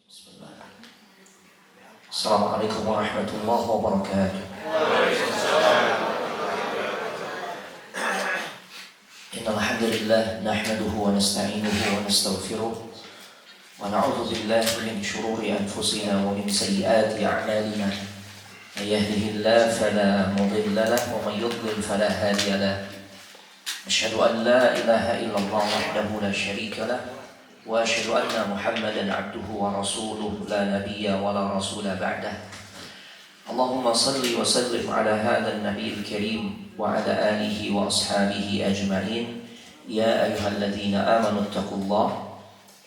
Bismillah. Assalamualaikum warahmatullahi wabarakatuh. Innal hamdalillah nahmaduhu wa nasta'inuhu wa nastaghfiruh wa na'udzu billahi min shururi anfusina wa min sayyiati a'malina. May yahdihillahu fala mudilla lahu wa may yudlil fala hadiya lahu. Asyhadu an la ilaha illallah wahdahu la syarika lahu wa asyhadu anna Muhammadan 'abduhu wa rasuluhu la nabiyya wa la rasula ba'dah. Allahumma salli wa sallim ala hadzal nabiyil karim wa ala alihi wa ashabihi ajma'in. Ya ayyuhalladzina amanu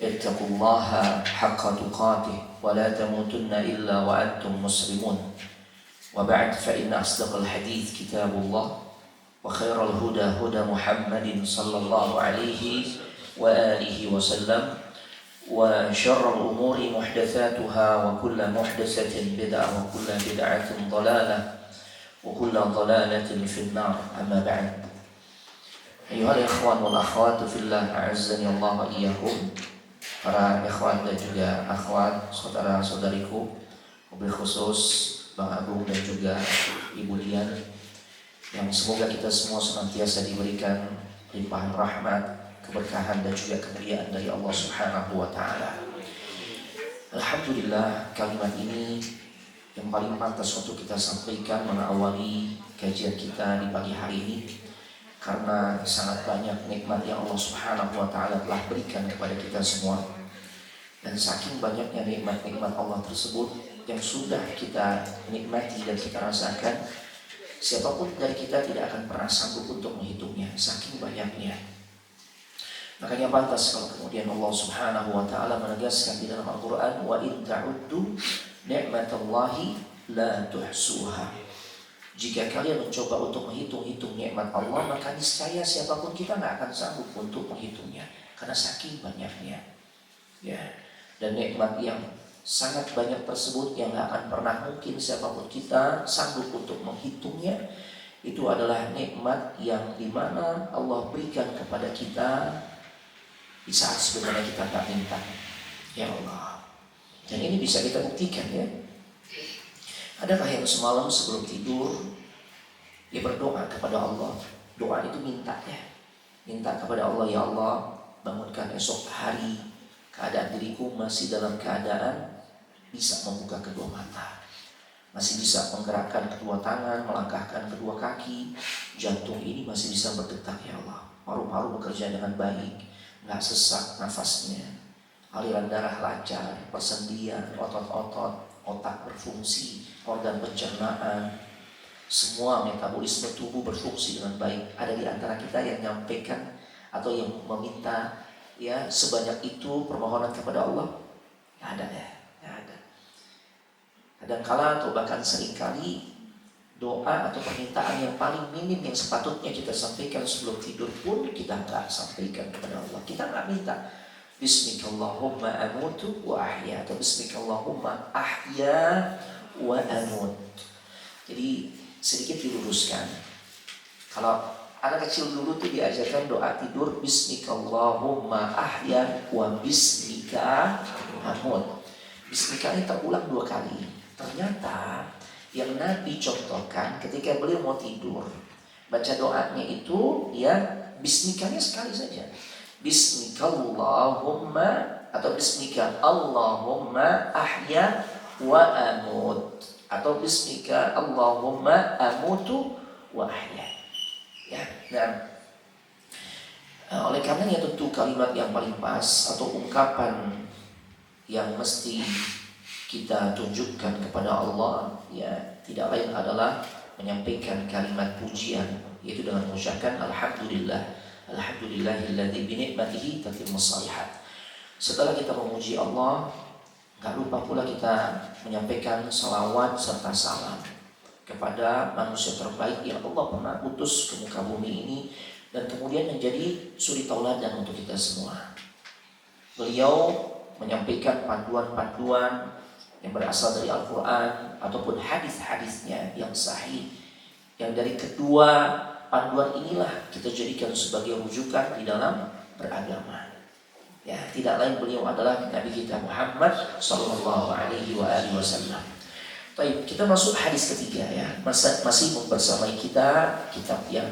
ittaqullaha haqqa tuqatih wa la tamutunna illa wa antum muslimun. Wa ba'd, fa inna asdaqal hadits kitabullah wa khairal huda huda Muhammadin sallallahu alaihi wa alihi wa sallam, wa syarrul umuri muhdatsatuha wa kullu muhdatsatin bid'ah wa kullu bid'atin dhalalah wa kullu dhalalatin fin nar. Amma ba'd. Ayuhal ikhwan wal akhwat fillah, a'azzani Allah wa iyyakum. Para ikhwan dan juga akhwat, saudara-saudariku, wabil khusus Bang Agung dan juga Ibu Dian, yang semoga kita semua senantiasa diberikan limpahan rahmat, keberkahan dan juga kemuliaan dari Allah Subhanahu wa taala. Alhamdulillah, kalimat ini yang paling pantas untuk kita sampaikan mengawali kajian kita di pagi hari ini, karena sangat banyak nikmat yang Allah Subhanahu wa taala telah berikan kepada kita semua. Dan saking banyaknya nikmat-nikmat Allah tersebut yang sudah kita nikmati dan kita rasakan, siapapun dari kita tidak akan pernah sanggup untuk menghitungnya, saking banyaknya. Makanya pantas kalau kemudian Allah Subhanahu wa taala menegaskan di dalam Al-Qur'an, wa in ta'uddu ni'matallahi la tuhsuha. Jika kalian mencoba untuk menghitung-hitung nikmat Allah, maka niscaya siapapun kita nggak akan sanggup untuk menghitungnya, karena saking banyaknya. Ya, dan nikmat yang sangat banyak tersebut yang nggak akan pernah mungkin siapapun kita sanggup untuk menghitungnya, itu adalah nikmat yang dimana Allah berikan kepada kita di saat sebenarnya kita tak minta. Ya Allah. Dan ini bisa kita buktikan, ya. Adakah yang semalam sebelum tidur dia berdoa kepada Allah? Doa itu minta, ya. Minta kepada Allah, ya Allah, bangunkan esok hari keadaan diriku masih dalam keadaan bisa membuka kedua mata, masih bisa menggerakkan kedua tangan, melangkahkan kedua kaki, jantung ini masih bisa berdetak, ya Allah. Paru-paru bekerja dengan baik, nggak sesak nafasnya, aliran darah lancar, persendian, otot-otot, otak berfungsi, organ pencernaan, semua metabolisme tubuh berfungsi dengan baik. Ada di antara kita yang menyampaikan atau yang meminta, ya, sebanyak itu permohonan kepada Allah? Nggak ada, ya, nggak ada. Kadang-kala atau bahkan seringkali doa atau permintaan yang paling minim yang sepatutnya kita sampaikan sebelum tidur pun kita nggak sampaikan kepada Allah. Kita nggak minta Bismikallahumma amutu wa ahya, atau Bismikallahumma ahya wa amut. Jadi sedikit diluruskan, kalau anak kecil dulu tuh diajarkan doa tidur Bismikallahumma ahya wa bismika amut. Bismika ini terulang 2 kali. Ternyata yang Nabi contohkan ketika beliau mau tidur, baca doanya itu ya bismikanya sekali saja. Bismikallahumma atau bismika Allahumma ahya wa amut, atau bismika Allahumma amutu wa ahya. Ya, nah, oleh karenanya tentu kalimat yang paling pas atau ungkapan yang mesti kita tunjukkan kepada Allah, ya, tidak lain adalah menyampaikan kalimat pujian, yaitu dengan mengucapkan alhamdulillah, alhamdulillahilladzi bi ni'matihi tatimmus shalihat. Setelah kita memuji Allah, gak lupa pula kita menyampaikan salawat serta salam kepada manusia terbaik yang Allah pernah utus ke muka bumi ini, dan kemudian menjadi suri tauladan untuk kita semua. Beliau menyampaikan panduan-panduan yang berasal dari Al-Quran ataupun hadis-hadisnya yang sahih, yang dari kedua panduan inilah kita jadikan sebagai rujukan di dalam beragama. Ya, tidak lain beliau adalah Nabi kita Muhammad sallallahu alaihi wasallam. Baik, kita masuk hadis ketiga ya. Masih membersamai kita kitab yang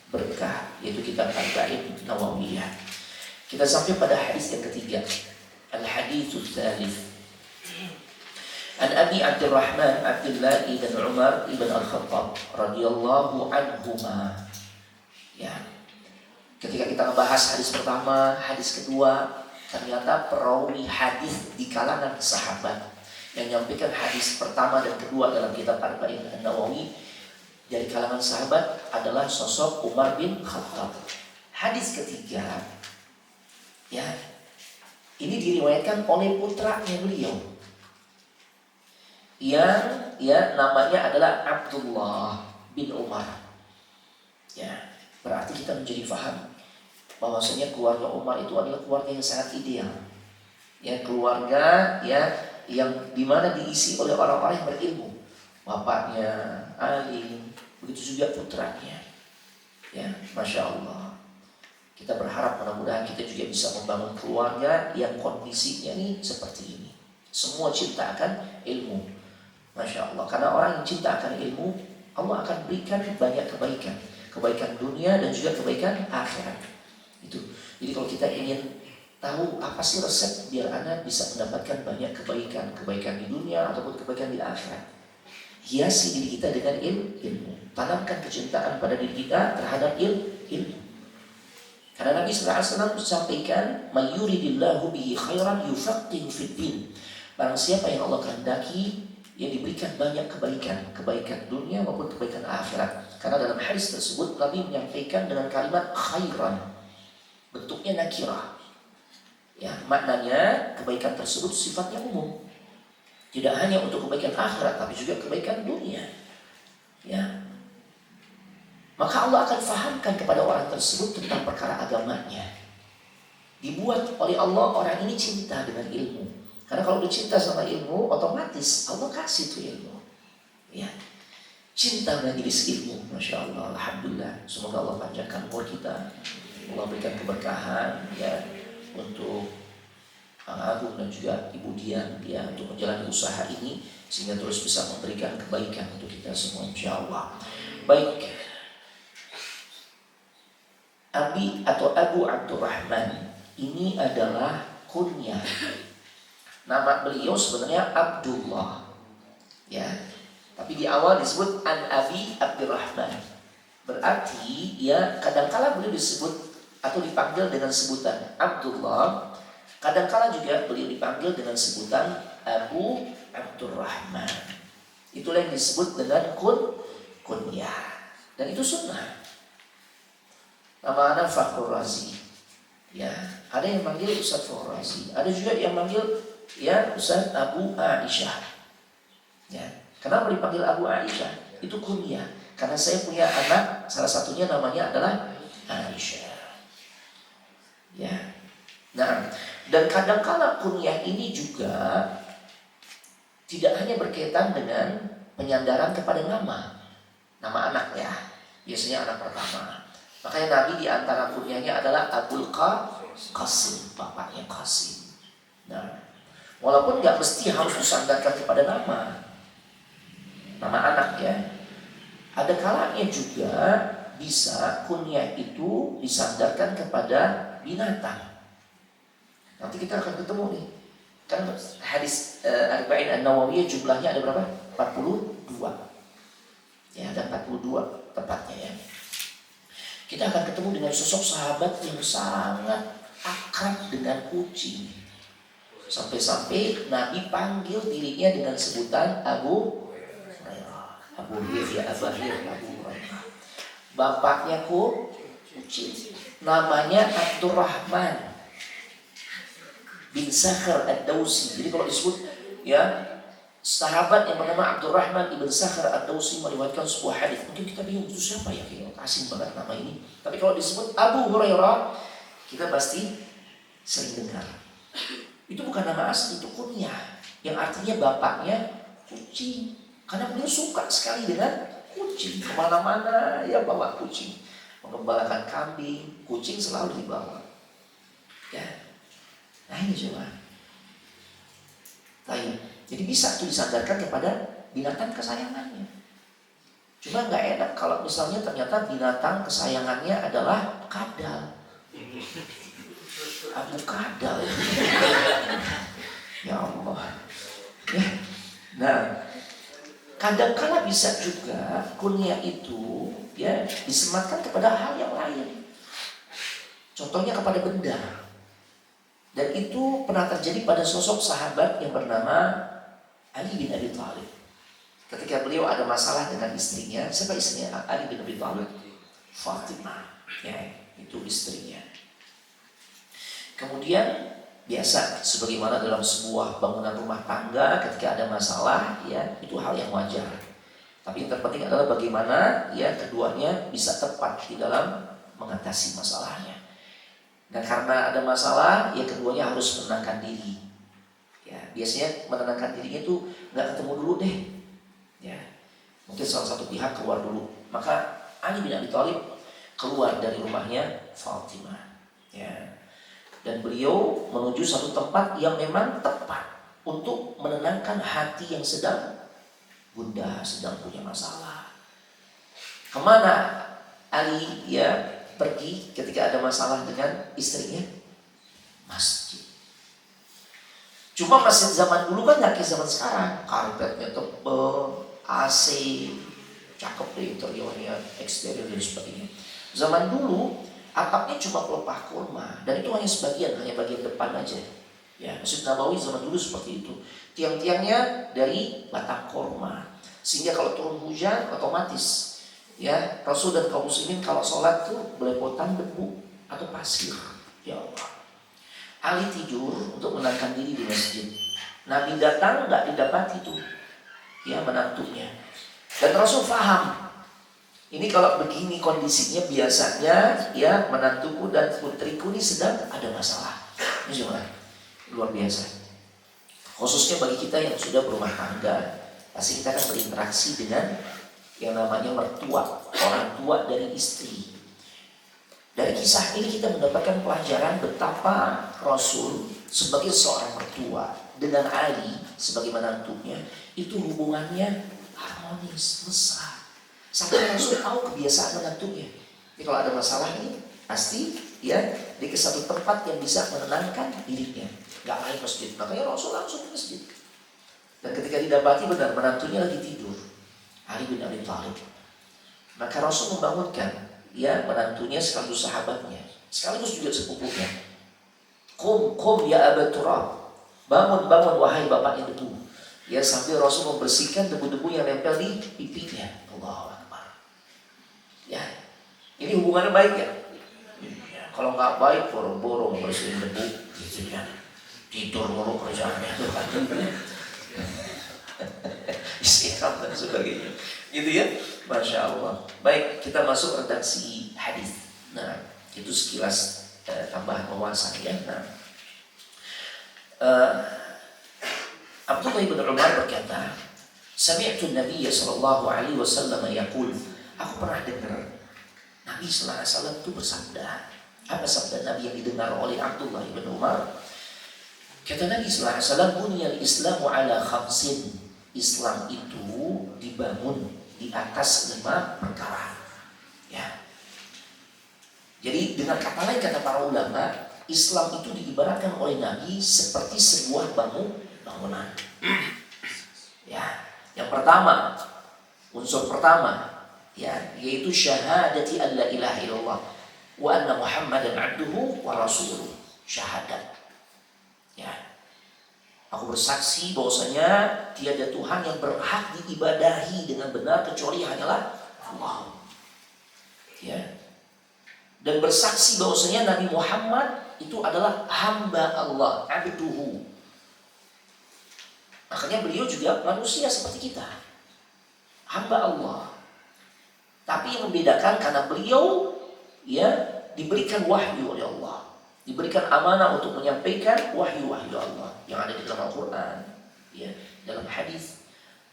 berkah, yaitu kitab Arba'in Nawawiyah. Kita sampai pada hadis yang ketiga. Al-haditsul tsalits. An Abi Abdurrahman Abdullah ibn Umar ibn Al-Khattab radhiyallahu anhuma. Ya. Ketika kita membahas hadis pertama, hadis kedua, ternyata perawi hadis di kalangan sahabat yang menyampaikan hadis pertama dan kedua dalam kitab Arba'in An-Nawawi dari kalangan sahabat adalah sosok Umar bin Khattab. Hadis ketiga, ya, ini diriwayatkan oleh putranya beliau, yang namanya adalah Abdullah bin Umar. Ya, berarti kita menjadi faham bahwasanya keluarga Umar itu adalah keluarga yang sangat ideal. Ya, keluarga yang dimana diisi oleh orang-orang yang berilmu. Bapaknya alim, begitu juga putranya. Ya, masya Allah. Kita berharap mudah-mudahan kita juga bisa membangun keluarga yang kondisinya ini seperti ini. Semua cinta akan ilmu. Masya Allah. Karena orang yang cinta akan ilmu, Allah akan berikan banyak kebaikan. Kebaikan dunia dan juga kebaikan akhirat. Itu. Jadi kalau kita ingin tahu apa sih resep biar anak bisa mendapatkan banyak kebaikan di dunia ataupun kebaikan di akhirat, hiasi diri kita dengan ilmu. Tanamkan kecintaan pada diri kita terhadap ilmu. Karena Nabi SAW sampaikan, "May yuridillahu bihi khairan yufaqihu fid din." Barang siapa yang Allah kehendaki, yang diberikan banyak kebaikan dunia maupun kebaikan akhirat. Karena dalam hadis tersebut Nabi menyampaikan dengan kalimat khairan. Bentuknya nakirah. Ya, maknanya kebaikan tersebut sifatnya umum. Tidak hanya untuk kebaikan akhirat, tapi juga kebaikan dunia. Ya. Maka Allah akan fahamkan kepada orang tersebut tentang perkara agamanya. Dibuat oleh Allah orang ini cinta dengan ilmu. Karena kalau dia cinta sama ilmu, otomatis Allah kasih itu ilmu. Ya. Cinta majelis ilmu, masya Allah, alhamdulillah. Semoga Allah panjangkan umur kita. Allah berikan keberkahan ya untuk Kang Agung dan juga Ibu Dian ya untuk menjalani usaha ini sehingga terus bisa memberikan kebaikan untuk kita semua insyaallah. Baik. Abi atau Abu Abdurrahman ini adalah kunyah. Nama beliau sebenarnya Abdullah. Ya. Tapi di awal disebut An Abi Abdurrahman. Berarti ya kadangkala beliau disebut atau dipanggil dengan sebutan Abdullah, kadangkala juga beliau dipanggil dengan sebutan Abu Abdurrahman. Itulah yang disebut dengan kunyah. Dan itu sunnah. Nama anak Fakhrul Razi. Ya, ada yang manggil Ustaz Fakhrul Razi, ada juga yang manggil ya Ustaz Abu Aisyah. Ya, kenapa dipanggil Abu Aisyah? Itu kunyah. Karena saya punya anak, salah satunya namanya adalah Aisyah. Ya, nah, dan kadang-kala kunyah ini juga tidak hanya berkaitan dengan penyandaran kepada nama anak ya, biasanya anak pertama. Makanya Nabi di antara kunyahnya adalah Abul Qasim, bapaknya Qasim. Nah, walaupun nggak mesti harus disandarkan kepada nama anak ya, ada kalanya juga bisa kunyah itu disandarkan kepada binatang. Nanti kita akan ketemu nih. Kan hadis Arba'in An-Nawawiyah jumlahnya ada berapa? 42. Ya, ada 42 tepatnya ya. Kita akan ketemu dengan sosok sahabat yang sangat akrab dengan kucing. Sampai-sampai Nabi panggil dirinya dengan sebutan Abu Hurairah. Abu Hurairah. Bapaknya kucing. Namanya Abdurrahman bin Sakhr Ad-Dawsi. Jadi kalau disebut ya sahabat yang bernama Abdurrahman ibn Sakhr Ad-Dawsi meriwayatkan sebuah hadis. Mungkin kita bingung itu siapa ya, kayaknya asing banget nama ini. Tapi kalau disebut Abu Hurairah, kita pasti sering dengar. Itu bukan nama asli, itu kunyah yang artinya bapaknya kucing. Karena beliau suka sekali dengan kucing. Kemana-mana ya bawa kucing. Mengembalakan kambing, kucing selalu dibawa. Ya. Nah ini coba. Jadi bisa tuh disandarkan kepada binatang kesayangannya. Cuma nggak enak kalau misalnya ternyata binatang kesayangannya adalah kadal. Abu kadal. Ya Allah. Ya. Nah, kadang-kala bisa juga kunyah itu ya disematkan kepada hal yang lain. Contohnya kepada benda. Dan itu pernah terjadi pada sosok sahabat yang bernama Ali bin Abi Thalib. Ketika beliau ada masalah dengan istrinya, siapa istrinya? Ali bin Abi Thalib. Fatimah, ya, itu istrinya. Kemudian biasa, sebagaimana dalam sebuah bangunan rumah tangga, ketika ada masalah, ya itu hal yang wajar. Tapi yang terpenting adalah bagaimana ya keduanya bisa tepat di dalam mengatasi masalahnya. Dan karena ada masalah, ya keduanya harus menenangkan diri. Ya, biasanya menenangkan dirinya itu nggak ketemu dulu deh. Ya, mungkin salah satu pihak keluar dulu. Maka Ali bin Abi Thalib keluar dari rumahnya Fatimah. Ya. Dan beliau menuju satu tempat yang memang tepat untuk menenangkan hati yang sedang gundah, sedang punya masalah. Kemana Ali ya pergi ketika ada masalah dengan istrinya? Masjid. Cuma masjid zaman dulu kan nggak kayak zaman sekarang. Karpetnya tebal, AC, cakep deh interiornya, eksterior dan sebagainya. Zaman dulu atapnya cuma pelepah kurma dan itu hanya sebagian, hanya bagian depan aja. Ya, Masjid Nabawi zaman dulu seperti itu. Tiang-tiangnya dari batang kurma. Sehingga kalau turun hujan otomatis ya Rasul dan kaum muslimin kalau sholat tuh belepotan debu atau pasir. Ya Allah. Ali tidur untuk menenangkan diri di masjid. Nabi datang nggak didapati tuh ya menantunya. Dan Rasul paham. Ini kalau begini kondisinya biasanya ya menantuku dan putriku ini sedang ada masalah. Ini cuma luar biasa. Khususnya bagi kita yang sudah berumah tangga, pasti kita akan berinteraksi dengan yang namanya mertua, orang tua dari istri. Dari kisah ini kita mendapatkan pelajaran betapa Rasul sebagai seorang mertua dengan Ali sebagai menantunya itu hubungannya harmonis, mesra. Sampai Rasul tahu kebiasaan menantunya. Jadi kalau ada masalah ini pasti ya di satu tempat yang bisa menenangkan dirinya. Gak main masjid. Makanya Rasul langsung ke masjid. Dan ketika didapati benar menantunya lagi tidur, Ali bin Abi Thalib, maka Rasul membangunkan ya menantunya sekaligus sahabatnya, sekaligus juga sepupunya. Kum ya Aba Turab, bangun wahai bapaknya debu. Ya sambil Rasul membersihkan debu-debu yang nempel di pipinya. Allahu Akbar. Ya, ini hubungannya baik ya. Ya kalau nggak baik boro-boro membersihin debu, gitu ya. Tidur mulu kerjaannya itu kan. Istirahat dan sebagainya. Gitu ya, Masya Allah. Baik, kita masuk redaksi hadis. Nah, itu sekilas tambahan wawasan ya. Nah, Abdullah bin Umar berkata, Sami'tu Nabi sallallahu alaihi wasallam yaqul, aku pernah dengar Nabi sallallahu alaihi wasallam itu bersabda. Apa sabda Nabi yang didengar oleh Abdullah bin Umar? Kata Nabi sallallahu alaihi wasallam, "Buniyal Islamu ala khamsin." Islam itu dibangun di atas 5 perkara. Ya. Jadi dengan kata lain kata para ulama, Islam itu diibaratkan oleh Nabi seperti sebuah bangunan. Ya, yang pertama, unsur pertama, ya, yaitu syahadati an la ilaha illallah wa anna Muhammadan abduhu wa rasuluh. Syahadat. Ya. Aku bersaksi bahwasanya tiada Tuhan yang berhak diibadahi dengan benar kecuali hanyalah Allah. Ya. Dan bersaksi bahwasanya Nabi Muhammad itu adalah hamba Allah, abduhu. Makanya beliau juga manusia seperti kita, hamba Allah. Tapi yang membedakan karena beliau ya diberikan wahyu oleh Allah, diberikan amanah untuk menyampaikan wahyu-wahyu Allah yang ada di dalam Al-Quran, ya, dalam hadis.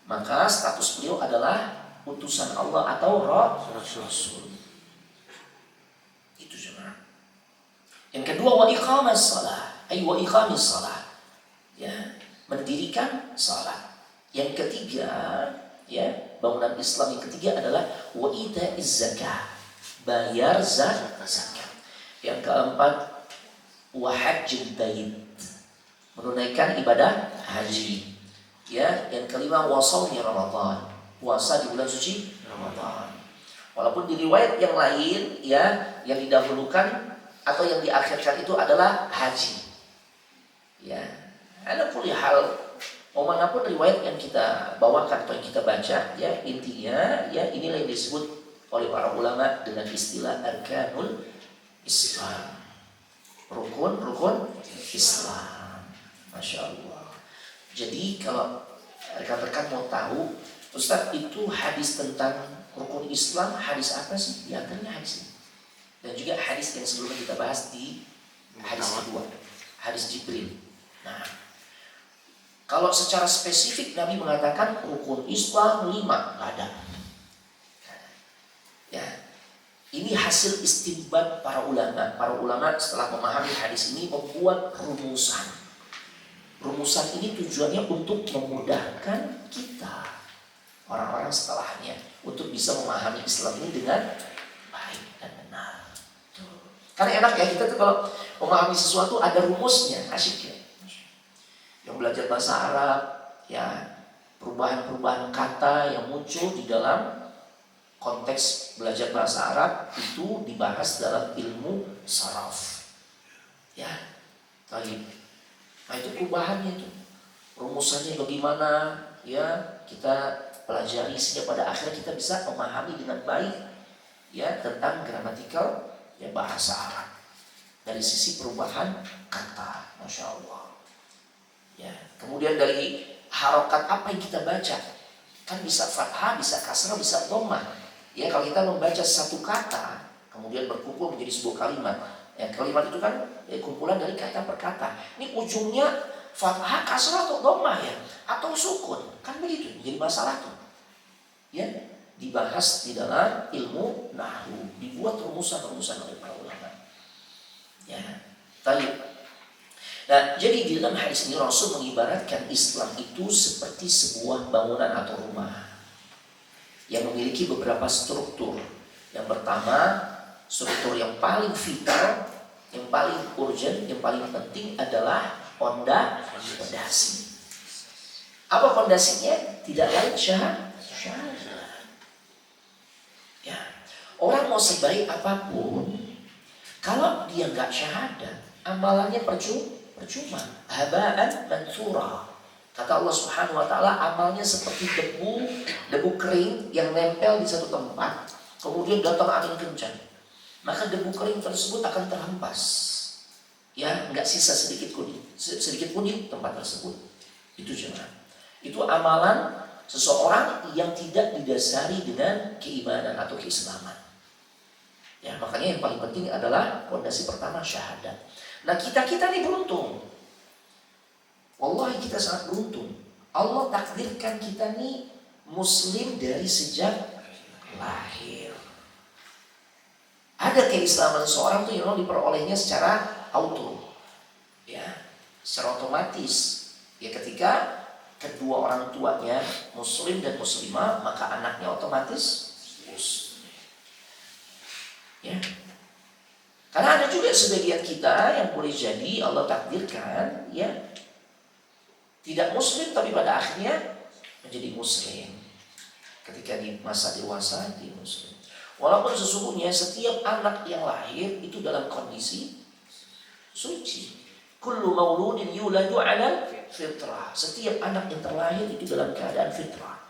Maka status beliau adalah utusan Allah atau Rasul. Itu cuma. Yang kedua, wa iqamas shalah, Ay wa iqamis salat. Ya, mendirikan salat. Yang ketiga, ya, bangunan Islam yang ketiga adalah wa itaiz zakah. Bayar zakat. Yang keempat, wa hajjil bait. Menunaikan ibadah haji. Ya, yang kelima wa shaumi Ramadan. Puasa di bulan suci Ramadan. Walaupun di riwayat yang lain ya, yang didahulukan atau yang diakhirkan itu adalah haji. Ya, ada puluh hal manapun riwayat yang kita bawakan atau yang kita baca, ya intinya ya inilah yang disebut oleh para ulama dengan istilah arkanul Islam. Rukun Islam. Masya Allah. Jadi kalau rekan-rekan mau tahu, Ustaz, itu hadis tentang rukun Islam, hadis apa sih? Di antaranya hadis ini. Dan juga hadis yang sebelumnya kita bahas di hadis kedua, hadis Jibril. Nah, kalau secara spesifik Nabi mengatakan rukun Islam 5, nggak ada. Ya, ini hasil istinbat para ulama. Para ulama setelah memahami hadis ini membuat rumusan. Rumusan ini tujuannya untuk memudahkan kita, orang-orang setelahnya, untuk bisa memahami Islam ini dengan baik dan benar. Karena enak ya kita tuh kalau memahami sesuatu ada rumusnya, asyik ya. Yang belajar bahasa Arab, ya perubahan-perubahan kata yang muncul di dalam konteks belajar bahasa Arab itu dibahas dalam ilmu saraf. Ya, baik. Nah itu perubahannya itu, rumusannya bagaimana, ya kita pelajari sehingga pada akhirnya kita bisa memahami dengan baik ya tentang gramatikal ya bahasa Arab dari sisi perubahan kata. Masya Allah. Ya, kemudian dari harokat apa yang kita baca, kan bisa fathah, bisa kasrah, bisa dhammah. Ya kalau kita membaca satu kata kemudian berkumpul menjadi sebuah kalimat, ya kalimat itu kan ya, kumpulan dari kata per kata. Ini ujungnya fathah, kasrah atau dhammah ya, atau sukun, kan begitu. Jadi masalah tuh. Ya, dibahas di dalam ilmu nahwu, dibuat rumusan-rumusan oleh para ulama. Ya, baik. Nah, jadi di dalam hadis ini Rasul mengibaratkan Islam itu seperti sebuah bangunan atau rumah yang memiliki beberapa struktur. Yang pertama, struktur yang paling vital, yang paling urgent, yang paling penting adalah fondasi. Apa fondasinya? Tidak lain syahadat. Ya, orang mau sebaik apapun, kalau dia nggak syahadat, amalannya percuma, haba'an mansura. Kata Allah Subhanahu wa taala, amalnya seperti debu kering yang nempel di satu tempat, kemudian datang angin kencang. Maka debu kering tersebut akan terhempas. Ya, enggak sisa sedikit pun di tempat tersebut. Itu jemaah. Itu amalan seseorang yang tidak didasari dengan keimanan atau keislaman. Ya, makanya yang paling penting adalah fondasi pertama syahadat. Nah, kita ini beruntung. Wallahi kita sangat beruntung. Allah takdirkan kita nih muslim dari sejak lahir. Ada keislaman seorang tuh yang diperolehnya secara auto. Ya, secara otomatis. Ya ketika kedua orang tuanya muslim dan muslimah, maka anaknya otomatis muslim. Ya. Karena ada juga sebagian kita yang boleh jadi Allah takdirkan ya tidak muslim tapi pada akhirnya menjadi muslim. Ketika di masa dewasa dia muslim. Walaupun sesungguhnya setiap anak yang lahir itu dalam kondisi suci. Kullu mauludin yuladu 'ala fitrah. Setiap anak yang terlahir itu dalam keadaan fitrah.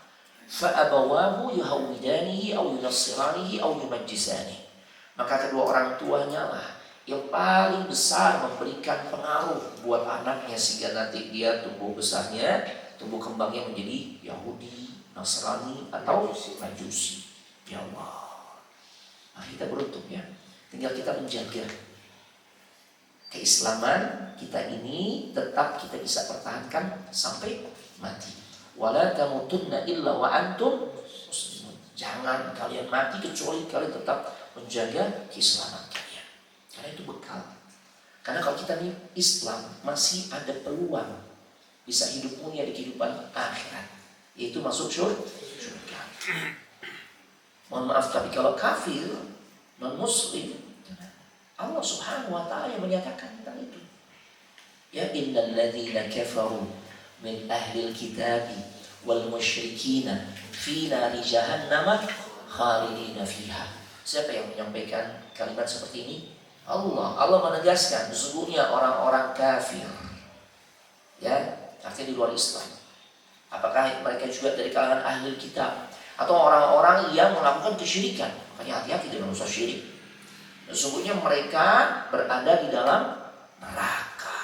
Fa abawahu yuhawidanihi aw yunassiranihi aw yumajjisanihi. Maka kedua orang tuanya lah yang paling besar memberikan pengaruh buat anaknya sehingga nanti dia tumbuh besarnya, tumbuh kembangnya menjadi Yahudi, Nasrani atau Majusi. Ya Allah. Nah, kita beruntung ya. Tinggal kita menjaga keislaman kita ini tetap kita bisa pertahankan sampai mati. Wala tamutunna illa wa antum muslimun. Jangan kalian mati kecuali kalian tetap menjaga keislaman kalian. Karena itu bekal. Karena kalau kita nih Islam masih ada peluang bisa hidup mulia di kehidupan akhirat, yaitu masuk surga. Mohon maaf, tapi kalau kafir, non muslim, Allah Subhanahu wa taala yang menyatakan tentang itu. Ya, innal ladzina kafaru min ahlil kitabi wal musyrikina fi nari jahannam khalidina fiha. Siapa yang menyampaikan kalimat seperti ini? Allah menegaskan sesungguhnya orang-orang kafir, ya, artinya di luar Islam. Apakah mereka juga dari kalangan ahli kitab atau orang-orang yang melakukan kesyirikan? Makanya hati-hati dengan usaha syirik. Sesungguhnya mereka berada di dalam neraka,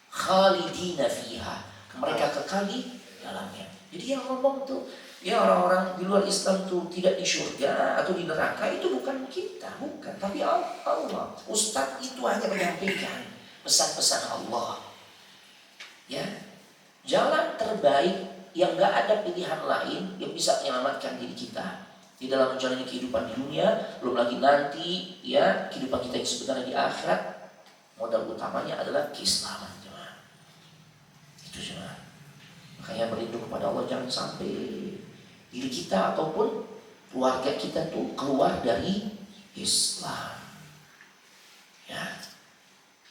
khalidina fiha, mereka kekal di dalamnya. Jadi yang ngomong tuh, ya orang-orang di luar Islam tuh tidak di surga atau di neraka, itu bukan kita, bukan, tapi Allah. Ustadz itu hanya menyampaikan pesan-pesan Allah. Ya, jalan terbaik yang gak ada pilihan lain yang bisa menyelamatkan diri kita di dalam menjalani kehidupan di dunia, belum lagi nanti ya kehidupan kita yang sebenarnya di akhirat, modal utamanya adalah keislaman. Itu cuma. Makanya berlindung kepada Allah, jangan sampai diri kita ataupun keluarga kita tuh keluar dari Islam. Ya.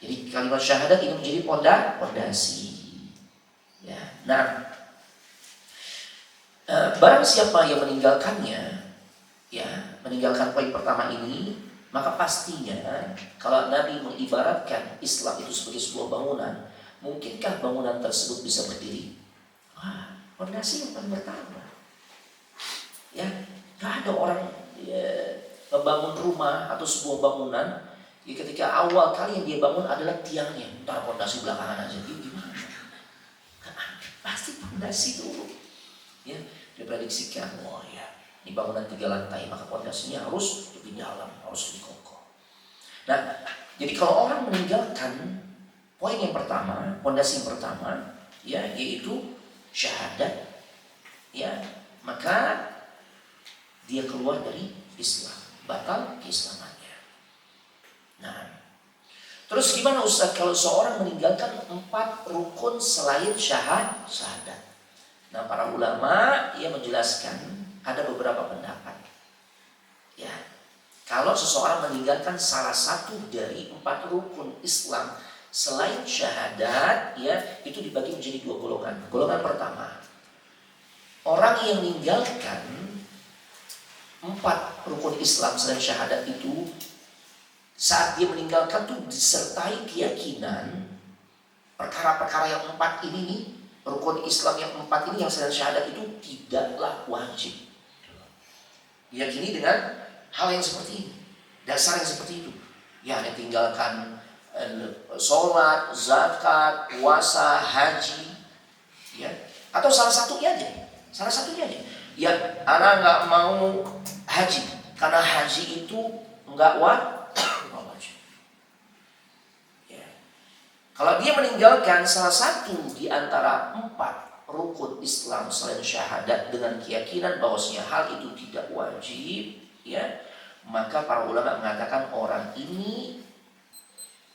Jadi kalimat syahadat ini menjadi pondasi. Ya. Nah, barang siapa yang meninggalkannya, ya, meninggalkan poin pertama ini, maka pastinya kalau Nabi mengibaratkan Islam itu sebagai sebuah bangunan, mungkinkah bangunan tersebut bisa berdiri? Wah, pondasi yang paling pertama. Ya, gak ada orang membangun rumah atau sebuah bangunan, ya, ketika awal kali yang dia bangun adalah tiangnya, entar pondasi belakangan aja, gimana? Pasti pondasi dulu. Ya, diprediksikan, oh ya, ini bangunan 3 lantai, maka pondasinya harus lebih dalam, harus lebih kokoh. Nah, jadi kalau orang meninggalkan poin yang pertama, pondasi yang pertama, ya, yaitu syahadat, ya, maka dia keluar dari Islam, batal keislamannya. Nah, terus gimana Ustaz kalau seorang meninggalkan 4 rukun selain syahadat? Nah, para ulama ia menjelaskan ada beberapa pendapat. Ya, kalau seseorang meninggalkan salah satu dari 4 rukun Islam selain syahadat, ya, itu dibagi menjadi 2 golongan. Golongan pertama, orang yang meninggalkan 4 rukun Islam selain syahadat itu, saat dia meninggalkan tuh disertai keyakinan perkara-perkara yang 4 ini nih, rukun Islam yang 4 ini yang selain syahadat itu tidaklah wajib. Diyakini dengan hal yang seperti ini, dasar yang seperti itu. Ya, hanya tinggalkan sholat, zakat, puasa, haji, ya, atau salah satunya aja. Ya, anak nggak mau haji karena haji itu nggak wajib. Ya. Kalau dia meninggalkan salah satu di antara 4 rukun Islam selain syahadat dengan keyakinan bahwasanya hal itu tidak wajib, ya, maka para ulama mengatakan orang ini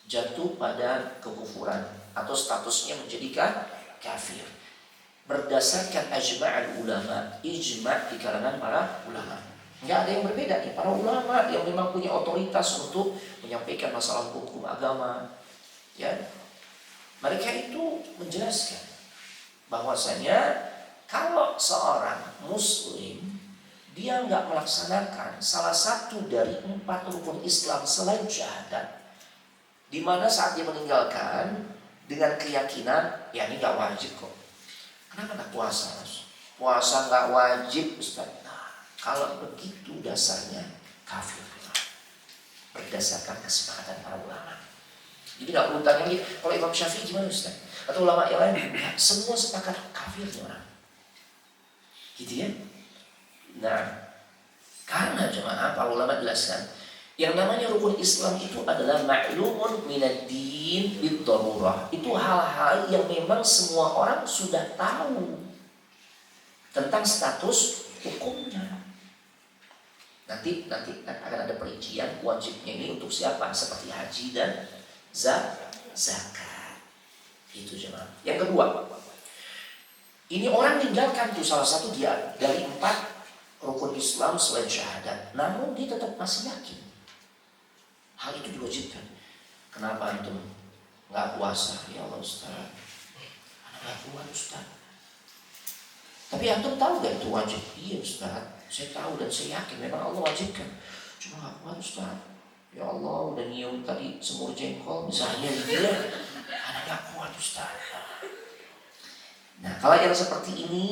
jatuh pada kekufuran atau statusnya menjadi kafir. Berdasarkan ijma' ulama, ijma' di kalangan para ulama. Enggak ada yang berbeda nih, para ulama yang memang punya otoritas untuk menyampaikan masalah hukum agama, ya. Mereka itu menjelaskan bahwasanya kalau seorang muslim dia enggak melaksanakan salah satu dari 4 rukun Islam selain syahadat, di mana saat dia meninggalkan dengan keyakinan, ya ini gak wajib kok. Kenapa gak puasa? Puasa gak wajib Ustaz. Nah, kalau begitu dasarnya kafir. Berdasarkan kesepakatan para ulama. Jadi gak perlu tanya lagi, kalau Imam Syafi'i gimana Ustaz? Atau ulama yang lain, ya, semua sepakat kafir orang. Gitu ya. Nah, karena jemaah para ulama jelaskan, yang namanya rukun Islam itu adalah ma'lumun minad-din bid-darurah. Itu hal-hal yang memang semua orang sudah tahu tentang status hukumnya. Nanti akan ada perincian wajibnya ini untuk siapa, seperti haji dan zakat. Itu jemaah. Yang kedua, ini orang meninggalkan tuh salah satu dia dari 4 rukun Islam selain syahadat, namun dia tetap masih yakin hal itu diwajibkan. Kenapa antum nggak puasa? Ya Allah Ustaz, anak nggak kuat Ustaz. Tapi antum tahu gak itu wajib? Iya Ustaz, saya tahu dan saya yakin memang Allah wajibkan. Cuma nggak kuat Ustaz. Ya Allah, udah nyium tadi semur jengkol misalnya, dia anak nggak kuat Ustaz. Nah, kalau yang seperti ini,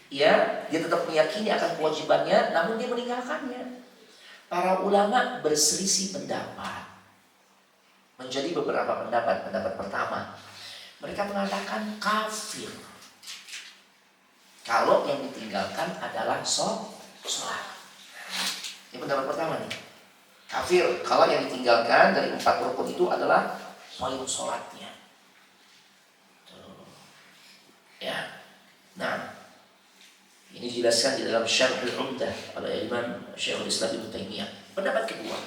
ya, dia tetap meyakini akan kewajibannya, namun dia meninggalkannya. Para ulama berselisih pendapat. Menjadi beberapa pendapat. Pendapat pertama, mereka mengatakan kafir kalau yang ditinggalkan adalah sholat. Ini pendapat pertama nih. Kafir kalau yang ditinggalkan dari 4 rukun itu adalah sholatnya. Ya. Nah, ini dijelaskan di dalam Syarhul Umdah oleh Imam Syekhul Islam Ibnu Taimiyah. Pendapat kedua,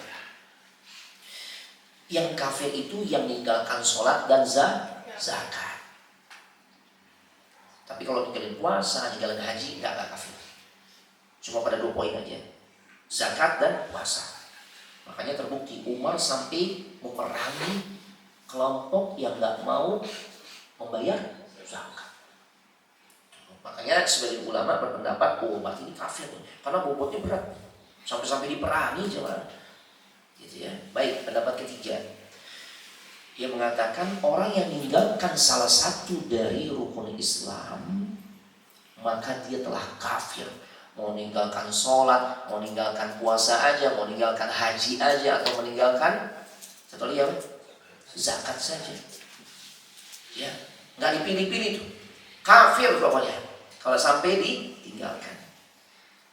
yang kafir itu yang meninggalkan sholat dan zakat. Tapi kalau ninggalin puasa, ninggalin haji, enggak kafir. Cuma pada 2 poin aja, zakat dan puasa. Makanya terbukti Umar sampai memerangi kelompok yang enggak mau membayar zakat. Makanya sebagian ulama berpendapat, berarti ini kafir, karena bobotnya berat, sampai diperangi coba, gitu ya. Baik, pendapat ketiga, dia mengatakan orang yang meninggalkan salah satu dari rukun Islam, maka dia telah kafir. Mau meninggalkan sholat, mau meninggalkan puasa aja, mau meninggalkan haji aja, atau meninggalkan satu lagi apa? Zakat saja. Ya, nggak dipilih-pilih tuh, kafir pokoknya kalau sampai ditinggalkan.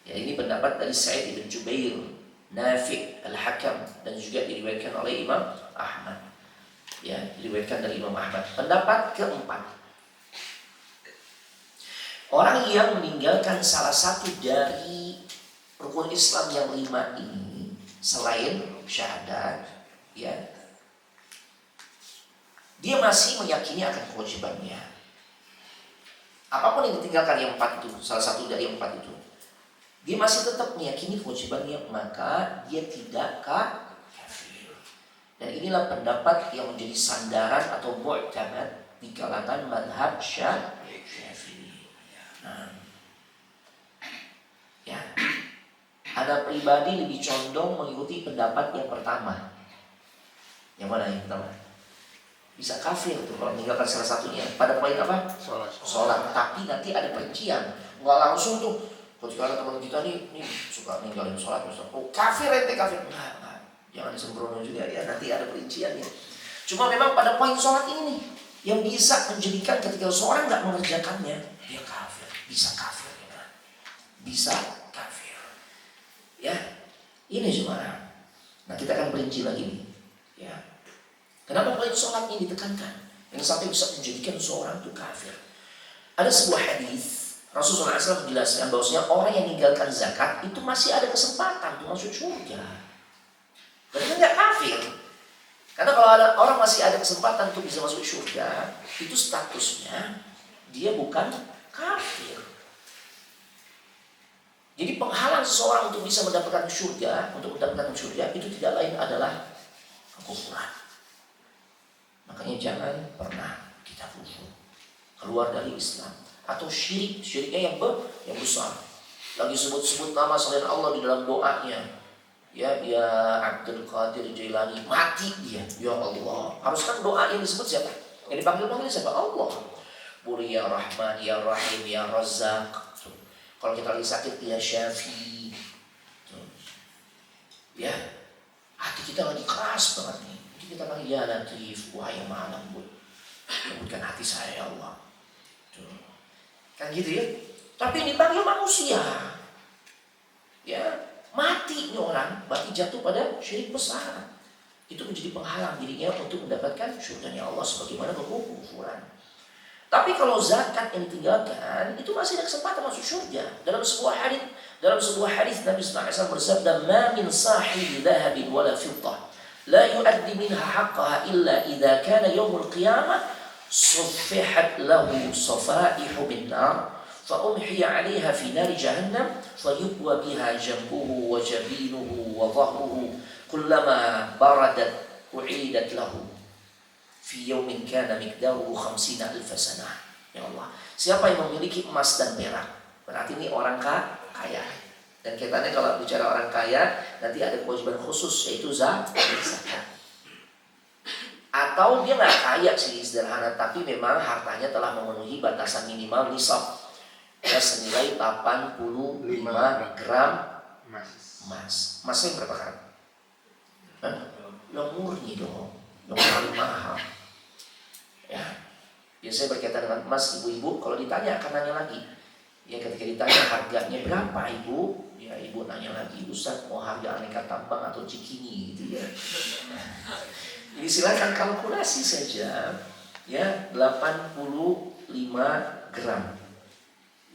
Ya, ini pendapat dari Sa'id bin Jubair, Nafi' Al-Hakam, dan juga diriwayatkan oleh Imam Ahmad. Ya, diriwayatkan dari Imam Ahmad. Pendapat keempat, orang yang meninggalkan salah satu dari rukun Islam yang 5 ini selain syahadat, ya, dia masih meyakini akan kewajibannya. Apapun yang ditinggalkan yang 4 itu, salah satu dari yang 4 itu, dia masih tetap meyakini kewajibannya, maka dia tidak kafir. Dan inilah pendapat yang menjadi sandaran atau mu'tamad di kalangan mazhab Syafi'i. Nah, ya, ada pribadi lebih condong mengikuti pendapat yang pertama. Yang mana yang pertama? Bisa kafir tuh kalau meninggalkan salah satunya. Pada poin apa? Sholat. Tapi nanti ada perincian. Nggak langsung tuh. Kalau teman kita nih suka ninggalin sholat, oh kafir ente kafir. Nah, jangan sembrono juga ya. Nanti ada perinciannya. Cuma memang pada poin sholat ini nih, yang bisa menjadikan ketika seorang nggak mengerjakannya, dia kafir. Bisa kafir. Ya. Bisa kafir. Ya, ini cuma. Nah, kita akan perinci lagi nih. Ya. Kenapa poin sholat ini ditekankan? Yang sampai bisa menjadikan seorang itu kafir. Ada sebuah hadis Rasulullah SAW menjelaskan bahwasanya orang yang meninggalkan zakat itu masih ada kesempatan untuk masuk surga. Berarti nggak kafir. Karena kalau ada orang masih ada kesempatan untuk bisa masuk surga, itu statusnya dia bukan kafir. Jadi penghalang seseorang untuk bisa mendapatkan surga, itu tidak lain adalah kekufuran. Makanya jangan pernah kita kufur, keluar dari Islam, atau syiriknya yang besar. Lagi sebut-sebut nama selain Allah di dalam doanya, ya Abdul Qadir Jailani, mati dia, ya Allah. Harus kan doa yang disebut siapa? Yang dipanggil siapa? Allah. Buri ya Rahman, ya Rahim, ya Razzaq. Kalau kita lagi sakit, ya Syafi. Ya, hati kita lagi keras banget nih. Kita panggil ya Latif, wahai yang maha lembut, lembutkan hati saya ya Allah. Tuh. Kan gitu ya. Tapi ini dipanggil manusia, ya mati nih orang, berarti jatuh pada syirik besar. Itu menjadi penghalang dirinya untuk mendapatkan surganya Allah sebagaimana kekufuran. Tapi kalau zakat yang ditinggalkan, itu masih ada kesempatan masuk surga. Dalam sebuah hadis Nabi sallallahu alaihi wasallam bersabda, "Ma min sahibi dhahabin wala fiddah la yu'addi minha haqqaha illa idza kana yaumul qiyamah suffihat lahu safaihu min nar fa umhiya 'alayha fi nar jahannam fayuqwa biha jambuhu wa jabinuhu wa dhahruhu kullama baradat u'idat lahu fi yaumin kana miqdaruhu 50,000 sanah. Ya Allah, siapa yang memiliki emas dan perak, berarti ini orang kaya. Dan katanya kalau bicara orang kaya, nanti ada kewajiban khusus yaitu zakat. Atau dia nggak kaya sih sederhana, tapi memang hartanya telah memenuhi batasan minimal nisab, ya senilai 85 gram emas. Emasnya berapa karat? Yang murni dong, yang paling mahal. Ya, biasanya berkaitan dengan emas ibu-ibu, kalau ditanya akan nanya lagi. Ya ketika ditanya harganya berapa ibu, ya ibu nanya lagi, Ustaz mau harga aneka tambang atau cikini gitu ya. Jadi silakan kalkulasi saja, ya 85 gram.